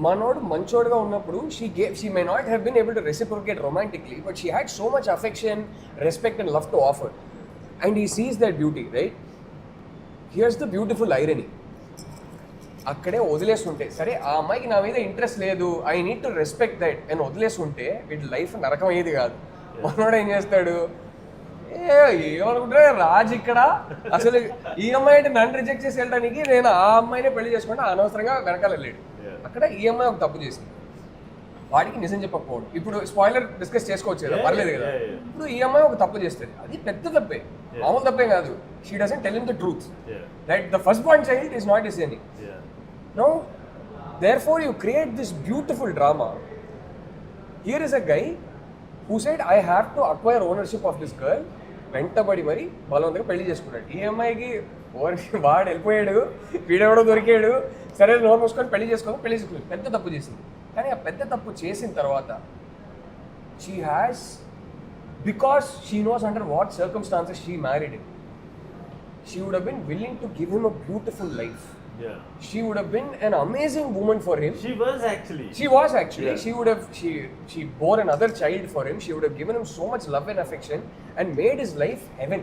మనోడు మంచోడుగా ఉన్నప్పుడు she may not have been able to reciprocate romantically but she had so much affection respect and love to offer and he sees that beauty right. Here's the beautiful irony. అక్కడే వదిలేస్తుంటే సరే ఆ అమ్మాయికి నా మీద ఇంట్రెస్ట్ లేదు, I need to respect that అని వదిలేస్తుంటే వీటి లైఫ్ నరకం అయ్యేది కాదు. మనోడు ఏం చేస్తాడు, ఏమనుకుంటా రాజు ఇక్కడ అసలు ఈ అమ్మాయి అంటే నన్ను రిజెక్ట్ చేసి వెళ్ళడానికి నేను ఆ అమ్మాయినే పెళ్లి చేసుకుంటే అనవసరంగా వెనకాల వెళ్ళాడు. అక్కడ ఈ అమ్మాయి ఒక తప్పు చేసింది, వాడికి నిజం చెప్పకపోవడం. ఇప్పుడు స్పాయిలర్ డిస్కస్ చేసుకోవచ్చు కదా, పర్లేదు కదా. ఇప్పుడు ఈ అమ్మాయి ఒక తప్పు చేస్తుంది, అది పెద్ద తప్పే, మామూలు తప్పే కాదు. She doesn't tell him the truth, right? The first born child is not his any. Now therefore you create this beautiful drama. Here is a guy who said I have to acquire ownership of this girl. వెంటబడి మరి బలవంతంగా పెళ్లి చేసుకున్నాడు. ఈ అమ్మాయికి వాడు వెళ్ళిపోయాడు, వీడెవడో దొరికాడు, సరే నోరు మూసుకొని పెళ్లి చేసుకున్నాడు. పెద్ద తప్పు చేసింది. కానీ ఆ పెద్ద తప్పు చేసిన తర్వాత she has, because she knows under what circumstances she married him, she would have been willing to give him a beautiful life. Yeah. She would have been an amazing woman for him. She was actually. Yeah. She bore another child for him. She would have given him so much love and affection and made his life heaven.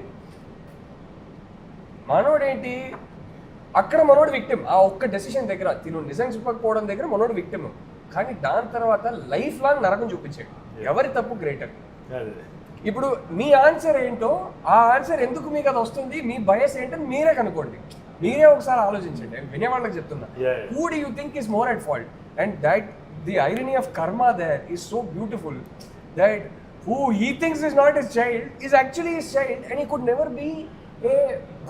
మనోడేంటి అక్కడ మనోడు victim. ఆ ఒక్క decision దగ్గర తిను నిజం చెప్పకపోవడం దగ్గర మనోడు విక్టిమ్. కానీ దాని తర్వాత లైఫ్ లాంగ్ నరకం చూపించాడు. ఎవరి తప్పు గ్రేటర్? ఇప్పుడు మీ ఆన్సర్ ఏంటో, ఆ ఆన్సర్ ఎందుకు మీకు అది వస్తుంది, మీ బయస్ ఏంటని మీరే కనుక్కోండి. మీరే ఒకసారి ఆలోచించండి. వినేవాళ్ళకి చెప్తున్నా, who do you think is more at fault? And that the irony of karma there is so beautiful that who he thinks is not his child is actually his child, and he could never be a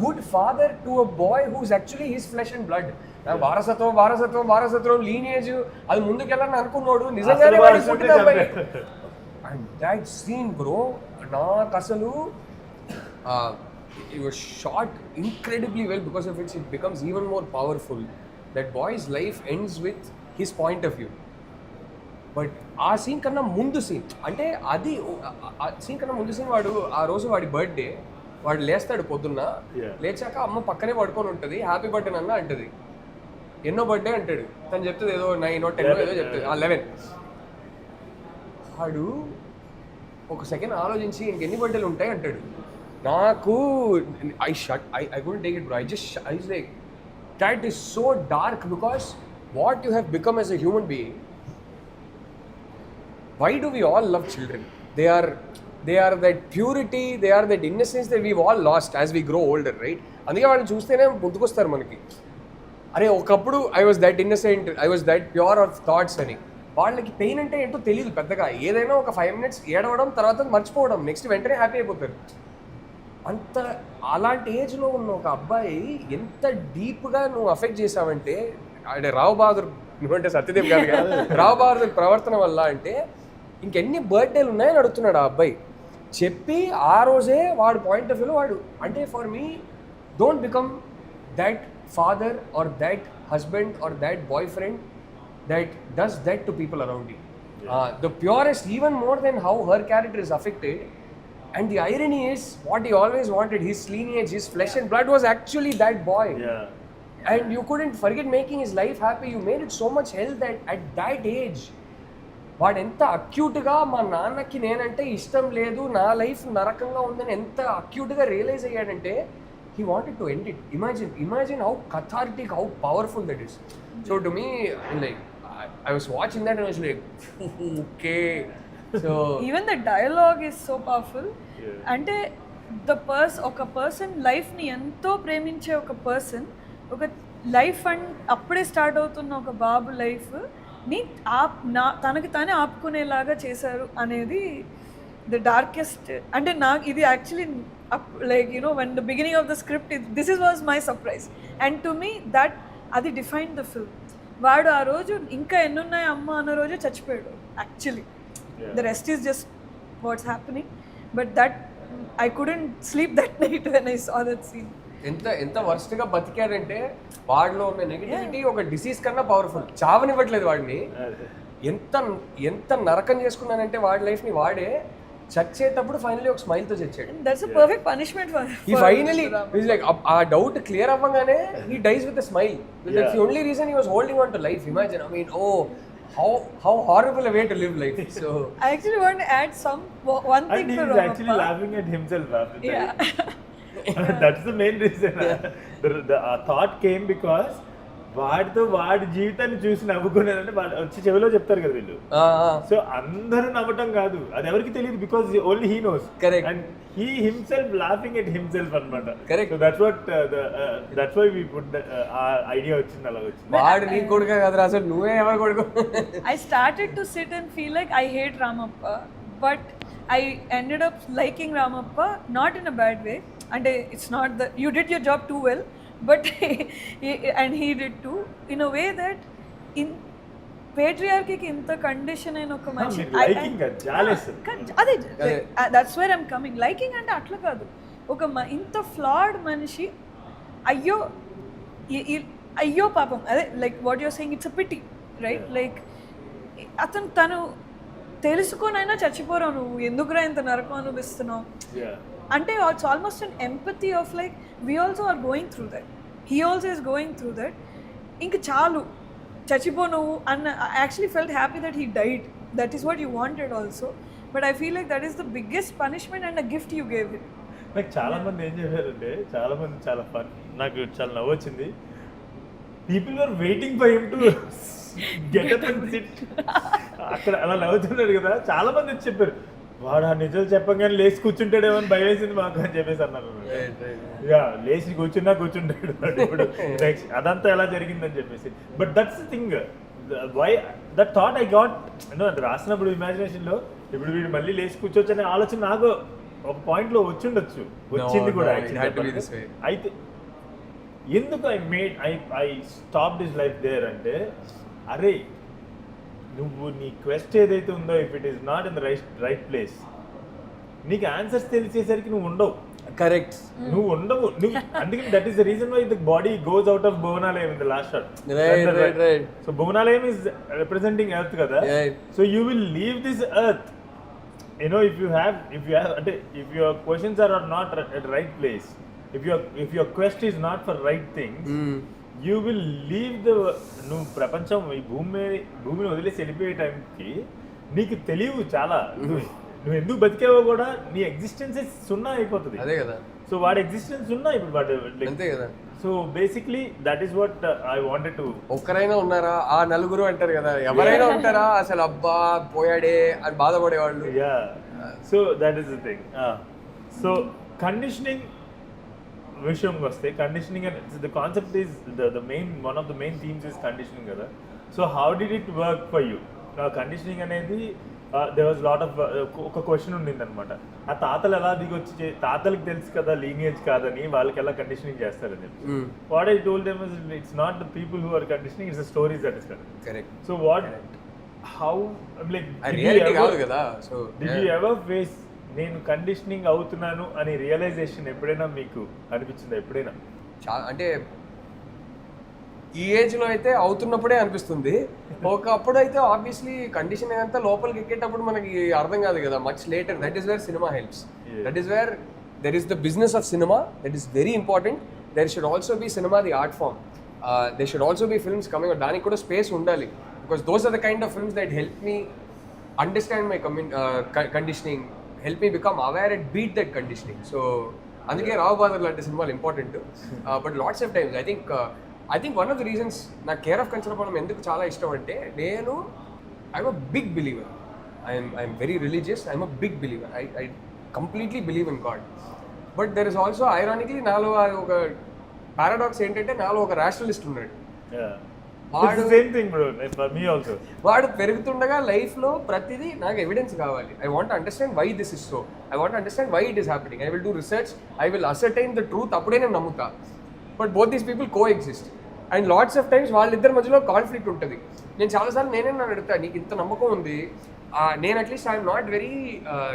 good father to a boy who is actually his flesh and blood. వారసత్వం lineage అది ముందుకెళ్ళని అనుకున్నాడు, నిజంగానే వాడి పుట్టిన అబ్బాయి. And that scene bro, నాకు అసలు it was shot incredibly well, because of which it becomes even more powerful. That boy's life ends with his point of view. But ఆ సీన్ కన్నా ముందు సీన్, అంటే అది సీన్ కన్నా ముందు సీన్, వాడు ఆ రోజు వాడి బర్త్డే, వాడు లేస్తాడు పొద్దున్న, లేచాక అమ్మ పక్కనే పడుకొని ఉంటుంది, హ్యాపీ బర్త్డే అన్న అంటది. ఎన్నో బర్త్డే అంటాడు, తను చెప్తుంది ఏదో 9 or 10 ఏదో చెప్తుంది, 11. వాడు ఒక సెకండ్ ఆలోచించి ఇంకెన్ని బర్త్డేలు ఉంటాయి అంటాడు. నాకు I couldn't take it, bro. I was like, that is so dark, because what you have become as a human being. Why do we all love children? They are that purity, they are that innocence that we've all lost as we grow older, right? అందుకే వాళ్ళని చూస్తేనే గుర్తుకొస్తారు మనకి, అరే ఒకప్పుడు I was that innocent, I was that pure of thoughts అని. వాళ్ళకి pain అంటే ఏంటో తెలియదు పెద్దగా. ఏదైనా ఒక 5 minutes ఏడవడం, తర్వాత మర్చిపోవడం, నెక్స్ట్ వెంటనే హ్యాపీ అయిపోతారు. అంత అలాంటి ఏజ్లో ఉన్న ఒక అబ్బాయి ఎంత డీప్గా నువ్వు అఫెక్ట్ చేసావంటే, అంటే రావు బహదూర్, నువ్వంటే సత్యదేవ్ గారు కదా, రావు బహదూర్ ప్రవర్తన వల్ల అంటే ఇంకెన్ని బర్త్డేలు ఉన్నాయని అడుగుతున్నాడు ఆ అబ్బాయి. చెప్పి ఆ రోజే వాడు పాయింట్ ఆఫ్ వ్యూలో వాడు, అంటే for me don't become that father or that husband or that boyfriend that does that to people around you. The purest, even more than how her character is affected. And the irony is, what he always wanted, his lineage, his flesh and blood was actually that boy. Yeah. And you couldn't forget making his life happy. You made it so much hell that at that age, వాడు ఎంత అక్యూట్గా మా నాన్నకి నేనంటే ఇష్టం లేదు, నా life నరకంగా ఉందని ఎంత అక్యూట్గా realise అయ్యాడంటే, he wanted to end it. Imagine how cathartic, how powerful that is. So to me, like, I was watching that and I was like, okay. So even the dialogue is so powerful. అంటే ఒక person లైఫ్ని ఎంతో ప్రేమించే ఒక person, ఒక life and అప్పుడే start అవుతున్న ఒక బాబు లైఫ్ని తనకి తానే ఆపుకునేలాగా చేశారు అనేది ద డార్కెస్ట్. అంటే నాకు ఇది actually like when the beginning of the script this was my surprise, and to me that అది డిఫైన్ ద ఫిల్మ్. వాడు ఆ రోజు ఇంకా ఎన్నున్నాయి అమ్మ అన్న రోజే చచ్చిపోయాడు actually. The rest is just what's happening, but that I couldn't sleep that night when I saw that scene. ఎంత వర్స్ట్గా బతికాడంటే, వాడిలో ఉన్న నెగిటివిటీ ఒక డిసీజ్ కన్నా పవర్ఫుల్. చావనివ్వట్లేదు వాడిని. ఎంత నరకం చేసుకున్నానంటే వాడి లైఫ్ని వాడే. చచ్చేటప్పుడు ఫైనలీ ఒక స్మైల్ తో చచ్చాడు. That's a perfect punishment for He finally is like ఆ డౌట్ క్లియర్ అవ్వగానే he dies with a smile. That's the only reason he was holding on to life. Imagine, I mean, how horrible a way to live life. So I actually want to add one thing And for he's actually Ramappa. laughing at himself after that. Yeah. That's the main reason. The thought came because వాడి జీవితాన్ని చూసి నవ్వుకునేదంటే వాడు వచ్చి చెవిలో చెప్తారు కదా వీళ్ళు. So అందరూ నవ్వటం కాదు, అది ఎవరికి తెలియదు, because only he knows. Correct. And he himself laughing at himself అన్నమాట. Correct. So that's why we put ఆ ఐడియా వచ్చింది, అలా వచ్చింది. వాడు నీ కొడుక కదరా, అసలు నువ్వే ఎవరు కొడుకు. I started to sit and feel like I hate Ramappa, but I ended up liking Ramappa, not in a bad way. And it's not that you did your job too well, but and he did too, in a way that in patriarchy ki inta condition aina oka manchi liking ga jealous ade that's where I'm coming. Liking ante atla kaadu, oka inta flawed manishi ayyo ayyo papam ade, like what you're saying, it's a pity, right? Like అతను తను తెలుసుకొనైనా చచ్చిపోరావు, నువ్వు ఎందుకురా ఇంత నరకం అనుభవిస్తున్నావు అంటే it's almost an empathy of like we also are going through that, he also is going through that, ఇంక చాలు చచ్చిపో నువ్వు అన్న. I actually felt happy that he died. That is what you wanted also, but I feel like that is the biggest punishment and a gift you gave him. నాకు చాలా మంది ఏం చెప్పారంటే, చాలా మంది చాలా ఫన్, నాకు చాలా నవ్వు వచ్చింది. People are waiting for him to get up and sit. అక్కడ అలా నవ్వుతున్నాడు కదా, చాలా మంది వచ్చి చెప్పారు వాడు ఆ నిజాలు చెప్పగానే లేచి కూర్చుంటాడేమో అని భయం వేసింది మాకు అని చెప్పేసి అన్నారు. యా, లేచి కూర్చుంటాడు ఇప్పుడు నెక్స్ట్ అదంతా ఎలా జరిగిందని చెప్పేసి. But that's the thing, why that thought I got, అది రాసినప్పుడు ఇమాజినేషన్లో ఇప్పుడు వీడు మళ్ళీ లేచి కూర్చోవచ్చు అనే ఆలోచన నాకు ఒక పాయింట్లో వచ్చిండొచ్చు, వచ్చింది కూడా. అయితే ఎందుకు I stop this life there అంటే, అరే నువ్వు నీ క్వెస్ట్ ఏదైతే ఉందో, if it is not in the right place, నీకు ఆన్సర్స్ తెలిసేసరికి నువ్వు ఉండవు. కరెక్ట్, నువ్వు ఉండవు. అందుకని that is the reason why the body goes out of Bhuvanalayam in the last shot. So Bhuvanalayam is representing earth కదా. So you will leave this earth, if you have అంటే if your questions are not at the right place, if your quest is not for right things, you will leave నువ్వు ప్రపంచం ఈ భూమిని వదిలేసి వెళ్ళిపోయే టైంకి నీకు తెలియవు చాలా, నువ్వు ఎందుకు బతికేవో కూడా, నీ ఎగ్జిస్టెన్స్ సున్నా అయిపోతుంది. అదే కదా. సో వాడి ఎగ్జిస్టెన్స్ సున్నా ఇప్పుడు వాడు. అంతే కదా. So basically that is what I wanted to. ఒక్కరైనా ఉన్నారా ఆ నలుగురు అంటారు కదా, ఎవరైనా ఉంటారా అసలు అబ్బా పోయాడే అని బాధపడేవాళ్ళు. Yeah, so that is the thing. So conditioning విషయంకి వస్తే, conditioning and the concept is the main, one of the main themes is conditioning కదా. So how did it work for you? Conditioning అనేది దేర్ వాజ్ లాట్ ఆఫ్ ఒక question ఉండింది అనమాట, ఆ తాతలు ఎలా దిగొచ్చి, తాతలకు తెలుసు కదా లీనియేజ్ కాదని, వాళ్ళకి ఎలా కండిషనింగ్ చేస్తారని. What I told them is it's not the people who are conditioning, it's the stories that is correct. So what how like did you ever face నేను కండిషనింగ్ అవుతున్నాను అని రియలైజేషన్ ఎప్పుడైనా మీకు అనిపించిందా? ఎప్పుడైనా అంటే ఈ ఏజ్లో అయితే అవుతున్నప్పుడే అనిపిస్తుంది, ఒకప్పుడు అయితే ఆబ్వియస్లీ కండిషన్ అంతా లోపలికి ఎక్కేటప్పుడు మనకి అర్థం కాదు కదా, much later. That is where cinema helps, that is where there is the business of cinema, that is very important. There should also be cinema the art form, they should also be films coming, దానికి కూడా space ఉండాలి, because those are the kind of films that help me understand my conditioning, help me become aware and beat that conditioning. So అందుకే రావు బాదర్ లాంటి సినిమాలు important. But lots of times I think one of the reasons నాకు care of Kancharapalem ఎందుకు చాలా ఇష్టం అంటే, నేను I'm a big believer, I'm very religious, I'm a big believer, I completely believe in God. But there is also ironically నాలో ఒక paradox ఏంటంటే, నాలో ఒక రేషనలిస్ట్ ఉన్నాడు. వాడు పెరుగుతుండగా లైఫ్లో ప్రతిదీ నాకు ఎవిడెన్స్ కావాలి. I want understand why this is so, I want understand why it is happening, I will do research, I will ascertain the truth, అప్పుడే నేను నమ్ముతా. But both these people coexist, and lots of times వాళ్ళిద్దరి మధ్యలో conflict ఉంటుంది. నేను చాలాసార్లు నన్ను అడుగుతా, నీకు ఇంత నమ్మకం ఉంది, నేను at least I'm not very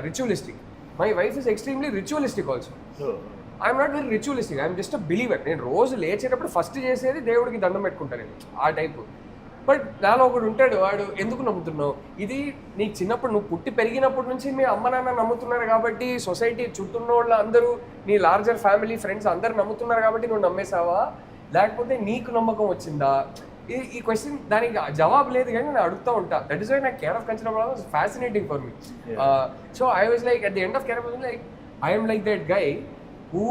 ritualistic, my wife is extremely ritualistic also. I'm not very ritualistic, I'm just a believer. నేను రోజు లేచేటప్పుడు ఫస్ట్ చేసేది దేవుడికి దండం పెట్టుకుంటాను నేను, ఆ టైపు. బట్ నాలో ఒకడు ఉంటాడు, వాడు ఎందుకు నమ్ముతున్నావు, ఇది నీకు చిన్నప్పుడు నువ్వు పుట్టి పెరిగినప్పటి నుంచి మీ అమ్మ నాన్న నమ్ముతున్నారు కాబట్టి, సొసైటీ చుట్టూ ఉన్న వాళ్ళు అందరూ, నీ లార్జర్ ఫ్యామిలీ ఫ్రెండ్స్ అందరు నమ్ముతున్నారు కాబట్టి నువ్వు నమ్మేసావా, లేకపోతే నీకు నమ్మకం వచ్చిందా? ఈ క్వశ్చన్ దానికి జవాబు లేదు, కానీ నేను అడుగుతూ ఉంటా. దట్ ఈస్ వై నాకు కేర్ ఆఫ్ కన్సిడర్ was fascinating for me. So I was like at the end of care of like I'm like that guy who,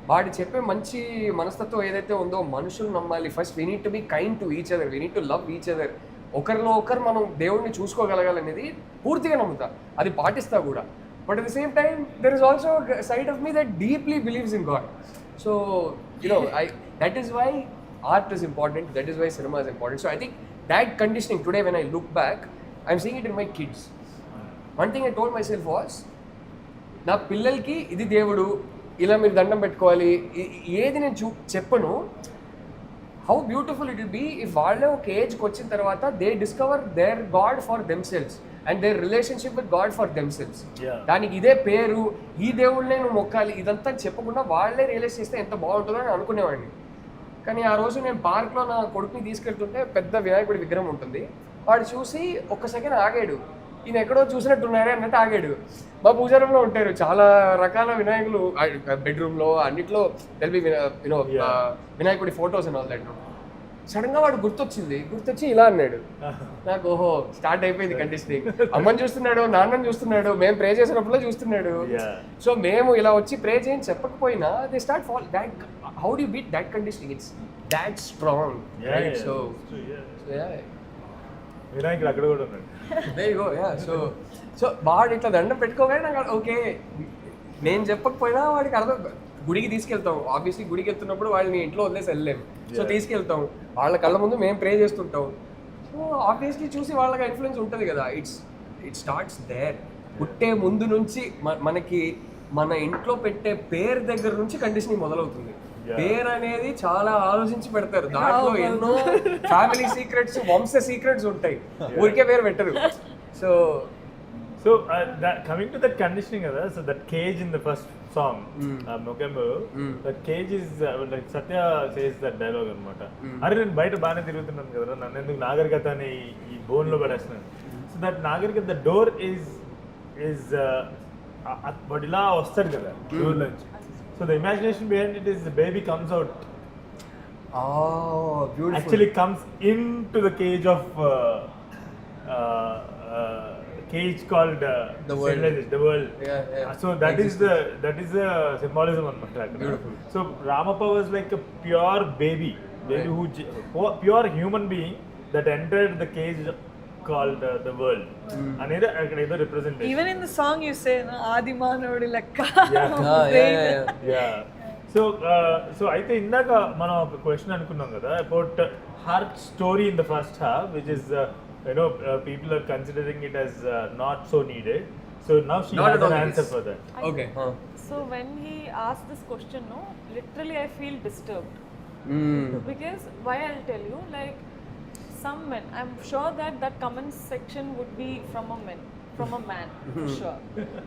వాడు చెప్పే మంచి మనస్తత్వం ఏదైతే ఉందో, మనుషులు నమ్మాలి first, we need to be kind to each other, we need to love each other, ఒకరిలో ఒకరు మనం దేవుడిని చూసుకోగలగాలనేది పూర్తిగా నమ్ముతా, అది పాటిస్తా కూడా. But at the same time there is also side of me that deeply believes in God. So that is why art is important, that is why cinema is important. So I think that conditioning today, when I look back, I'm seeing it in my kids. One thing I told myself was, నా పిల్లలకి ఇది దేవుడు, ఇలా మీరు దండం పెట్టుకోవాలి, ఏది నేను చెప్పను. How beautiful it will be if వాళ్ళే ఒక ఏజ్కి వచ్చిన తర్వాత they discover their God for themselves and their relationship with God for themselves. దానికి ఇదే పేరు, ఈ దేవుళ్ళనే నువ్వు మొక్కాలి, ఇదంతా చెప్పకుండా వాళ్ళే రియలైజ్ చేస్తే ఎంత బాగుంటుందో అని అనుకునేవాడిని. కానీ ఆ రోజు నేను పార్క్లో నా కొడుకుని తీసుకెళ్తుంటే పెద్ద వినాయకుడి విగ్రహం ఉంటుంది, వాడు చూసి ఒక్క సెకండ్ ఆగాడు, ఈయన ఎక్కడో చూసినట్టున్నారే అన్నట్టు ఆగాడు. మా పూజారంలో ఉంటారు చాలా రకాల వినాయకులు, బెడ్రూమ్లో అన్నిట్లో తెలిపి వినాయకుడి ఫొటోస్ అండ్ ఆల్ దట్. సడన్గా వాడు గుర్తొచ్చి ఇలా అన్నాడు. నాకు ఓహో స్టార్ట్ అయిపోయింది కండిషనింగ్. అమ్మని చూస్తున్నాడు, నాన్నని చూస్తున్నాడు, మేము ప్రే చేసినప్పుడు చూస్తున్నాడు. సో మేము ఇలా వచ్చి ప్రే చేయని చెప్పకపోయినా they start fall that. How do you beat that conditioning? It's that strong, right? So వినాయకుడు అక్కడ కూడా ఉన్నాడు. there you go, yeah. So వాడు ఇట్లా దండం పెట్టుకోగానే నాకు ఓకే, నేను చెప్పకపోయినా వాడికి అర్థం. గుడికి తీసుకెళ్తాం, ఆబ్వియస్లీ గుడికి వెళ్తున్నప్పుడు వాళ్ళని ఇంట్లో వదిలేసి వెళ్ళలేము, సో తీసుకెళ్తాం, వాళ్ళ కళ్ళ ముందు మేము ప్రే చేస్తుంటాం. సో ఆబ్వియస్లీ చూసి వాళ్ళకి ఇన్ఫ్లుయెన్స్ ఉంటుంది కదా. It starts there. పుట్టే ముందు నుంచి మనకి మన ఇంట్లో పెట్టే పేరు దగ్గర నుంచి కండిషనింగ్ మొదలవుతుంది. పేరు అనేది చాలా ఆలోచించి పెడతారు, దాంట్లో ఎన్నో ఫ్యామిలీ సీక్రెట్స్, వంశ సీక్రెట్స్ ఉంటాయి, ఊరికే పేరు పెట్టరు. So coming to that conditioning, so that cage in the first song, Mokembo, that cage is like Satya says that dialogue anamata. Are నేను బయట బాగానే తిరుగుతున్నాను కదా, నన్ను ఎందుకు నాగరికత అని ఈ బోన్ లో పడేస్తున్నాను. సో దట్ నాగరికత ద డోర్ is బట్ ఇలా వస్తాడు కదా డోర్ నుంచి. So the imagination behind it is the baby comes out, beautiful, actually comes into the cage of cage called the world. The world. Yeah. So that is the symbolism on Matlak. Beautiful. So Ramappa was like a pure baby Right. who pure human being that entered the cage called the world. Another representation. Even in the song you say, Adi Manavadi Lekka. Yeah. So అయితే ఇందాక మనం ఒక question అనుకున్నాం కదా about her story in the first half, which is people are considering it as not so needed. So now she has an answer for that. Okay. So when he asked this question, literally I feel disturbed. Because why, I'll tell you, like some men, I'm sure that comment section would be from a man, for sure.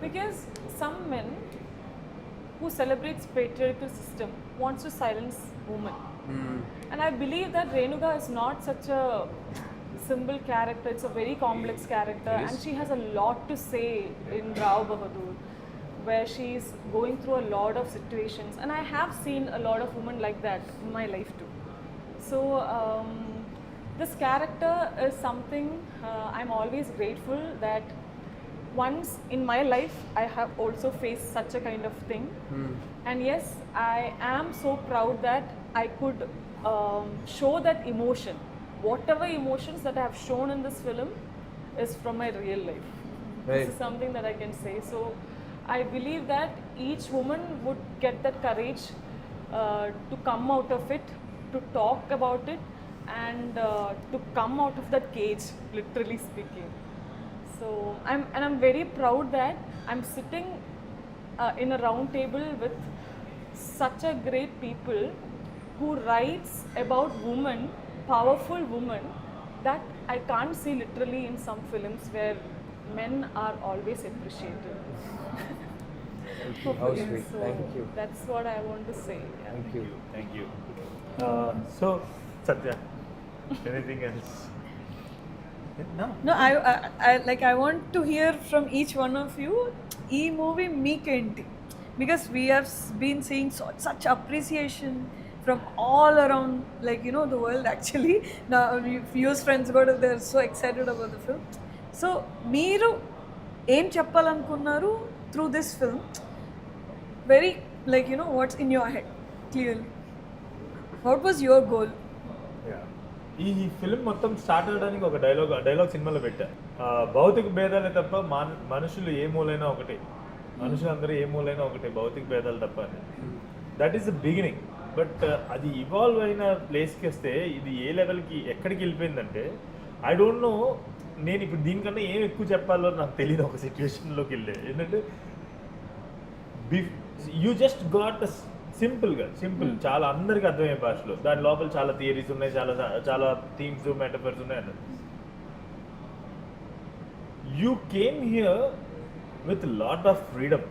Because some men who celebrates patriarchal system wants to silence women. And I believe that Renuka is not such a simple character, it's a very complex character, and she has a lot to say in Rao Bahadur, where she's going through a lot of situations, and I have seen a lot of women like that in my life too. So this character is something I'm always grateful that once in my life I have also faced such a kind of thing. And yes, I am so proud that I could show that emotion. Whatever emotions that I have shown in this film is from my real life. Right. This is something that I can say. So I believe that each woman would get that courage to come out of it, to talk about it, and to come out of that cage, literally speaking. So I'm very proud that I'm sitting in a round table with such a great people who writes about women, powerful women, that I can't see literally in some films where men are always appreciated. How sweet. So Thank you. that's what I want to say. Yeah. Thank you. Thank you. So Satya, Anything else? No. No, I want to hear from each one of you. E movie meekenti, because we have been seeing such appreciation from all around, like, you know, the world actually. Now fuse friends got, they're so excited about the film. So మీరు ఏం చెప్పాలనుకున్నారు through this film? Very, like, you know, what's in your head clearly? What was your goal? ఈ film మొత్తం start అవడానికి ఒక dialogue సినిమాలో పెట్టా. భౌతిక భేదాలే తప్ప మనుషులు ఏ మూలైనా ఒకటే, మనుషులందరూ ఏ మూలైనా ఒకటే, భౌతిక భేదాలు తప్ప అని. That is the beginning. But అది ఇవాల్వ్ అయిన ప్లేస్కి వస్తే ఇది ఏ లెవెల్కి ఎక్కడికి వెళ్ళిపోయిందంటే, ఐ డోంట్ నో, నేను ఇప్పుడు దీనికన్నా ఏం ఎక్కువ చెప్పాలో నాకు తెలియదు ఒక సిచ్యువేషన్లోకి వెళ్ళే. ఏంటంటే యూ జస్ట్ గాట్ సింపుల్ చాలా అందరికి అర్థమయ్యే భాషలో, దాని లోపల చాలా థియరీస్ ఉన్నాయి, చాలా థీమ్స్ మెటఫర్స్ ఉన్నాయి అన్నది. You came here with lot of freedom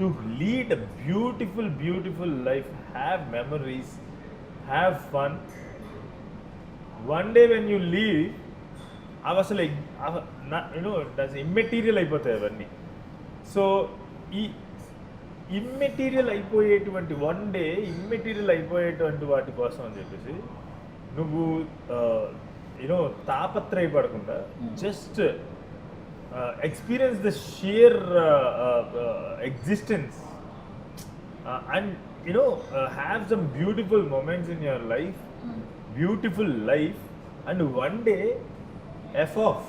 to lead a beautiful life, have memories, have fun. One day when you leave అవి అసలు ఇమ్మెటీరియల్ అయిపోతాయి అవన్నీ. సో ఈ ఇమ్మెటీరియల్ అయిపోయేటువంటి వన్ డే ఇమ్మెటీరియల్ అయిపోయేటువంటి వాటి కోసం అని చెప్పేసి నువ్వు యూనో తాపత్రయపడకుండా just experience the sheer existence and you know have some beautiful moments in your life, beautiful life, and one day F off.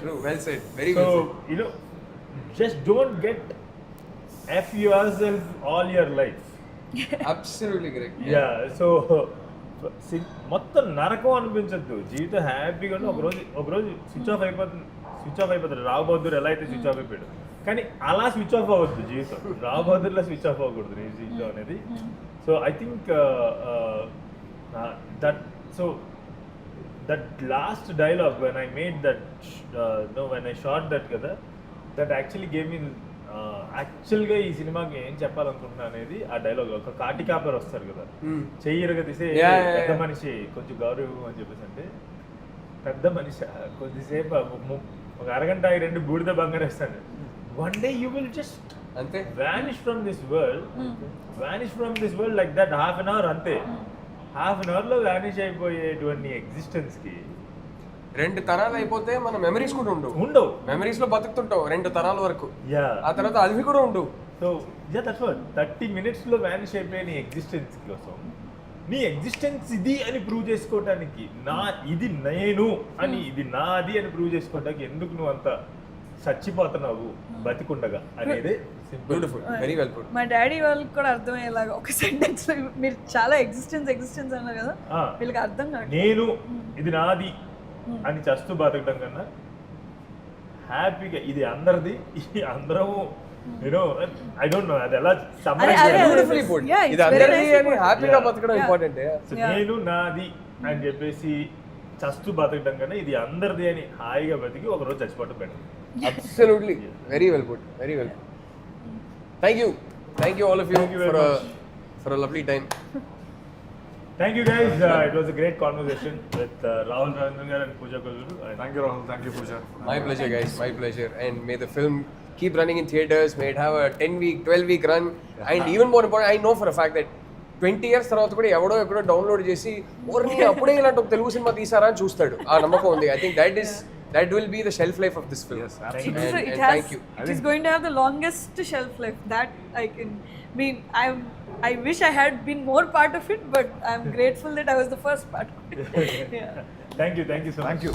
True, well said, very So, well said. you know, just don't get F yourself all your life. Absolutely correct. Yeah, so మొత్తం నరకం అనిపించద్దు, జీవితం హ్యాపీగా ఉండి ఒకరోజు switch off అయిపోతుంది. రావు బహదూర్ ఎలా అయితే switch off అయిపోయాడు, కానీ అలా స్విచ్ ఆఫ్ అవ్వద్దు జీవితం. రావు బహదూర్లో స్విచ్ ఆఫ్ అవ్వకూడదు నీ జీవితం అనేది. So I think that last dialogue when I made that when I shot that kada, that actually gave me యాక్చువల్గా ఈ సినిమాకి ఏం చెప్పాలనుకుంటున్నా అనేది ఆ డైలాగ్. ఒక కాటి కాపర్ వస్తారు కదా, చెయ్యరుగా తీసే పెద్ద మనిషి కొంచెం గౌరవం అని చెప్పేసి, అంటే పెద్ద మనిషి కొద్దిసేపు ఒక అరగంట 2 బూడిద బంగారు వేస్తాను. One day you will just అంతే vanish from this world, like that. Half an hour అంతే, హాఫ్ అన్ అవర్లో వ్యానిష్ అయిపోయేటువంటి ఎగ్జిస్టెన్స్కి 2 తరాలు అయిపోతే మన మెమరీస్ కూడా ఉండవు. మెమరీస్ లో బతుకుతుంటాం 2 తరాల వరకు, యా. ఆ తర్వాత అవి కూడా ఉండవు. సో దట్స్ వాట్ 30 minutesలో వ్యానిష్ అయిపోయే నీ ఎగ్జిస్టెన్స్ కోసం, నీ ఎగ్జిస్టెన్స్ ఇది అని ప్రూవ్ చేసుకోవటానికి, ఇది నేను అని, ఇది నాది అని ప్రూవ్ చేసుకోవటానికి ఎందుకు నువ్వు అంత చచ్చిపోతున్నావు బతికుండగా అనేది. Beautiful, very well put. మా డాడీ వాళ్ళకి కూడా అర్థమయ్యేలాగా ఒక సెంటెన్స్ లో మీరు చాలా ఎగ్జిస్టెన్స్ అన్నారు కదా, వీళ్ళకి అర్థం కాదు. నేను ఇది నాది అని చస్తూ బతకడం కన్నా హ్యాపీగా ఇది అందరిది, అందరము యూనో ఐ డోంట్ నో అది ఎలా బ్యూటిఫుల్లీ పుట్. ఇది అందరిది అని హ్యాపీగా బతకడం ఇంపార్టెంట్. నేను నాది అని చెప్పేసి చస్తూ బతకడం కన్నా ఇది అందరిది అని హాయిగా బతికి ఒకరోజు చచ్చిపోవడం better. Absolutely, very well put, very well put. Thank you all of you for a lovely time. Thank you guys. It was a great conversation with Rahul Ravindran and Puja. Thank you, Rahul. Thank you, Puja. My pleasure, guys. My pleasure. And may the film keep running in theaters. May it have a 10-week, 12-week run. And even more important, I know for a fact that 20 years తర్వాత కూడా ఎక్కడో download చేసి ఓర్ని అప్పుడే ఇలాంటి ఒక Telugu cinema తీసారా అని చూస్తాడు. ఆ నమ్మకం ఉంది. I think that will be the shelf life of this film. Yes, absolutely. And thank you. It is going to have the longest shelf life. That I can mean. I wish I had been more part of it, but I'm grateful that I was the first part of it. Yeah. Thank you so much. Thank you.